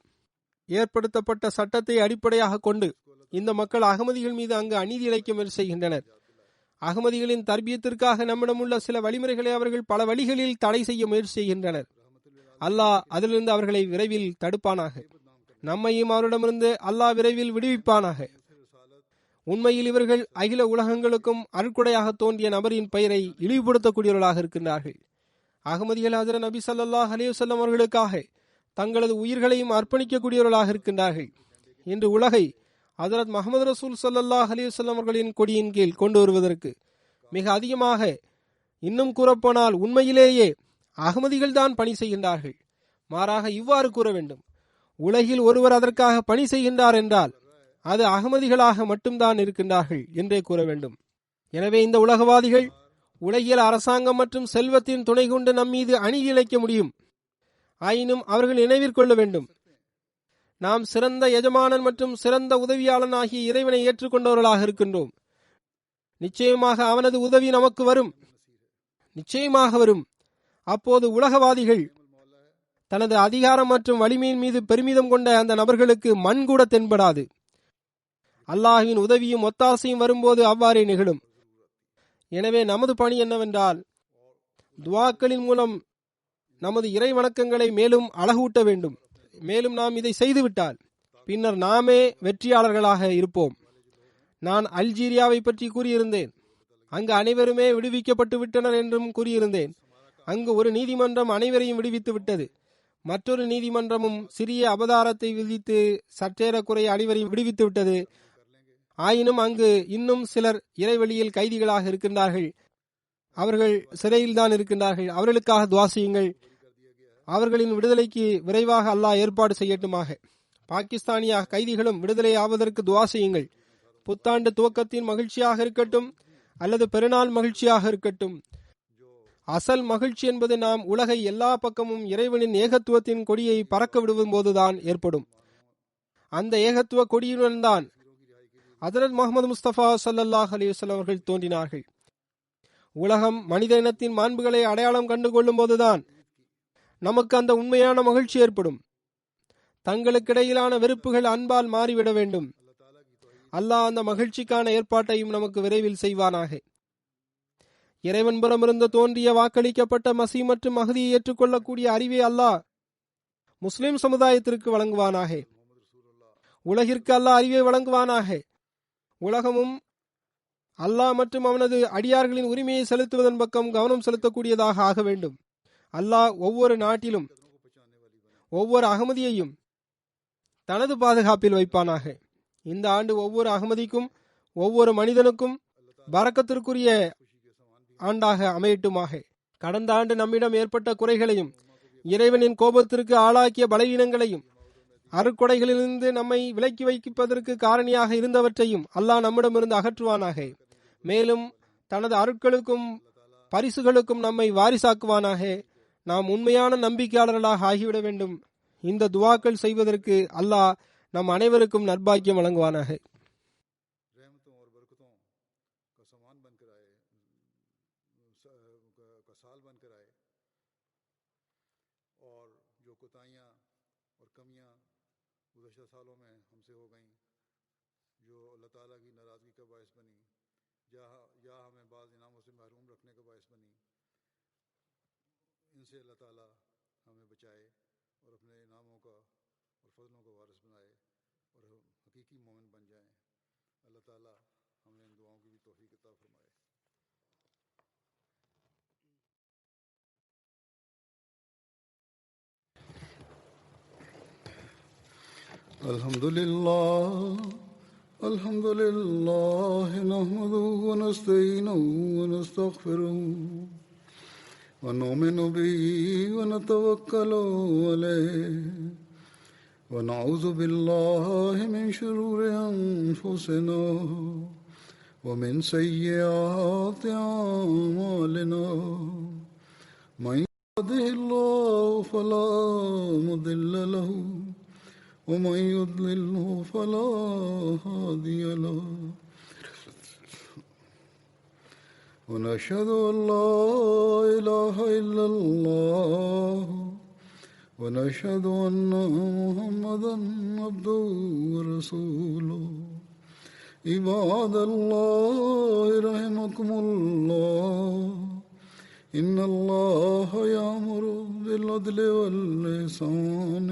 ஏற்படுத்தப்பட்ட சட்டத்தை அடிப்படையாக கொண்டு இந்த மக்கள் அகமதிகள் மீது அங்கு அநீதி இழைக்க முயற்சி செய்கின்றனர். அகமதிகளின் தர்பியத்திற்காக நம்மிடம் உள்ள சில வழிமுறைகளை அவர்கள் பல வழிகளில் தடை செய்ய முயற்சி செய்கின்றனர். அல்லாஹ் அதிலிருந்து அவர்களை விரைவில் தடுப்பானாக. நம்மையும் அவரிடமிருந்து அல்லாஹ் விரைவில் விடுவிப்பானாக. உண்மையில் இவர்கள் அகில உலகங்களுக்கும் அருட்கொடையாக தோன்றிய நபரின் பெயரை இழிவுபடுத்தக்கூடியவர்களாக இருக்கின்றார்கள். அகமதிகள் ஹஜ்ரத் நபி ஸல்லல்லாஹு அலைஹி வஸல்லம் அவர்களுக்காக தங்களது உயிர்களையும் அர்ப்பணிக்கக்கூடியவர்களாக இருக்கின்றார்கள். இன்று உலகை ஹஜ்ரத் முஹம்மது ரசூல் ஸல்லல்லாஹு அலைஹி வஸல்லம் அவர்களின் கொடியின் கீழ் கொண்டு வருவதற்கு மிக அதிகமாக, இன்னும் கூறப்போனால் உண்மையிலேயே அகமதிகள் தான் பணி செய்கின்றார்கள். மாறாக இவ்வாறு கூற வேண்டும், உலகில் ஒருவர் அதற்காக பணி செய்கின்றார் என்றால் அது அகமதிகளாக மட்டும்தான் இருக்கின்றார்கள் என்றே கூற வேண்டும். எனவே இந்த உலகவாதிகள் உலகியல் அரசாங்கம் மற்றும் செல்வத்தின் துணை கொண்டு நம்மீது அநீதி இழைக்க முடியும். ஆயினும் அவர்கள் நினைவிற்கொள்ள வேண்டும், நாம் சிறந்த எஜமானன் மற்றும் சிறந்த உதவியாளன் ஆகிய இறைவனை ஏற்றுக்கொண்டவர்களாக இருக்கின்றோம். நிச்சயமாக அவனது உதவி நமக்கு வரும், நிச்சயமாக வரும். அப்போது உலகவாதிகள் தனது அதிகாரம் மற்றும் வலிமையின் மீது பெருமிதம் கொண்ட அந்த நபர்களுக்கு மண் கூட தென்படாது. அல்லாஹ்வின் உதவியும் ஒத்தாசையும் வரும்போது அவ்வாறே நிகழும். எனவே நமது பணி என்னவென்றால், துவாக்களின் மூலம் நமது இறை வணக்கங்களை மேலும் அழகூட்ட வேண்டும். மேலும் நாம் இதை செய்துவிட்டால் பின்னர் நாமே வெற்றியாளர்களாக இருப்போம். நான் அல்ஜீரியாவை பற்றி கூறியிருந்தேன். அங்கு அனைவருமே விடுவிக்கப்பட்டு விட்டனர் என்றும் கூறியிருந்தேன். அங்கு ஒரு நீதிமன்றம் அனைவரையும் விடுவித்து விட்டது. மற்றொரு நீதிமன்றமும் சிறிய அபதாரத்தை விதித்து சற்றேறக்குறைய அனைவரையும் விடுவித்து விட்டது. ஆயினும் அங்கு இன்னும் சிலர் இறைவழியில் கைதிகளாக இருக்கின்றார்கள். அவர்கள் சிறையில் தான் இருக்கின்றார்கள். அவர்களுக்காக துஆ செய்யுங்கள். அவர்களின் விடுதலைக்கு விரைவாக அல்லாஹ் ஏற்பாடு செய்யட்டுமாக. பாகிஸ்தானிய கைதிகளும் விடுதலை ஆவதற்கு துஆ செய்யுங்கள். புத்தாண்டு துவக்கத்தின் மகிழ்ச்சியாக இருக்கட்டும் அல்லது பெருநாள் மகிழ்ச்சியாக இருக்கட்டும், அசல் மகிழ்ச்சி என்பது நாம் உலகை எல்லா பக்கமும் இறைவனின் ஏகத்துவத்தின் கொடியை பறக்க விடுவும் போதுதான் ஏற்படும். அந்த ஏகத்துவ கொடியுடன் தான் ஹஜ்ரத் முஹம்மது முஸ்தபா ஸல்லல்லாஹு அலைஹி வஸல்லம் அவர்கள் தோன்றினார்கள். உலகம் மனித இனத்தின் மாண்புகளை அடையாளம் கண்டு கொள்ளும் போதுதான் நமக்கு அந்த உண்மையான மகிழ்ச்சி ஏற்படும். தங்களுக்கிடையிலான வெறுப்புகள் அன்பால் மாறிவிட வேண்டும். அல்லாஹ் அந்த மகிழ்ச்சிக்கான ஏற்பாட்டையும் நமக்கு விரைவில் செய்வானாக. இறைவன் புறமிருந்து தோன்றிய வாக்களிக்கப்பட்ட மசீ மற்றும் மஹதியை ஏற்றுக்கொள்ளக்கூடிய அறிவை அல்லாஹ் முஸ்லிம் சமுதாயத்திற்கு வழங்குவானாக. உலகிற்கு அல்லாஹ் அறிவை வழங்குவானாக. உலகமும் அல்லாஹ் மற்றும் அவனது அடியார்களின் உரிமையை செலுத்துவதன் பக்கம் கவனம் செலுத்தக்கூடியதாக ஆக வேண்டும். அல்லாஹ் ஒவ்வொரு நாட்டிலும் ஒவ்வொரு அகமதியையும் தனது பாதுகாப்பில் வைப்பானாக. இந்த ஆண்டு ஒவ்வொரு அகமதிக்கும் ஒவ்வொரு மனிதனுக்கும் பரக்கத்திற்குரிய ஆண்டாக அமையட்டுமாக. கடந்த ஆண்டு நம்மிடம் ஏற்பட்ட குறைகளையும் இறைவனின் கோபத்திற்கு ஆளாக்கிய பலவீனங்களையும் அருட்கொடைகளிலிருந்து நம்மை விலக்கி வைப்பதற்கு காரணியாக இருந்தவற்றையும் அல்லாஹ் நம்மிடமிருந்து அகற்றுவானாக. மேலும் தனது அருட்களுக்கும் பரிசுகளுக்கும் நம்மை வாரிசாக்குவானாக. நாம் உண்மையான நம்பிக்கையாளர்களாக ஆகிவிட வேண்டும். இந்த துவாக்கள் செய்வதற்கு அல்லாஹ் நம் அனைவருக்கும் நற்பாக்கியம் வழங்குவானாக. इनसे अल्लाह ताला हमें बचाए और अपने इनामों का और फजलों का वारिस बनाए और हकीकी मोमिन बन जाएं. अल्लाह ताला हमें इन दुआओं की भी तौफीक अता फरमाए. अल्हम्दुलिल्लाह नहमदुहु व नस्तईनुहु व नस्तगफिरुहु ونؤمن به ونتوكل عليه ونعوذ بالله من شرور أنفسنا ومن سيئات أعمالنا من يهده الله فلا مضل له ومن يضلله فلا هادي له ونشهد أن لا إله إلا الله ونشهد أن محمدا عبده ورسوله. عباد الله رحمكم الله إن الله يأمر بالعدل والإحسان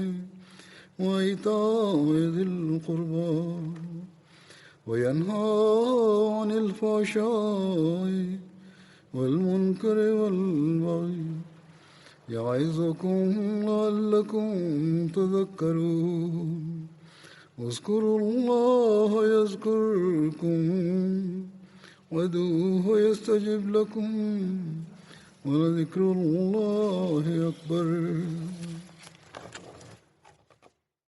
وإيتاء ذي القربى وينهى عن الفحشاء والمنكر والبغي يعظكم لعلكم تذكرون. اذكروا الله يذكركم وادعوه يستجب لكم ولذكر الله أكبر.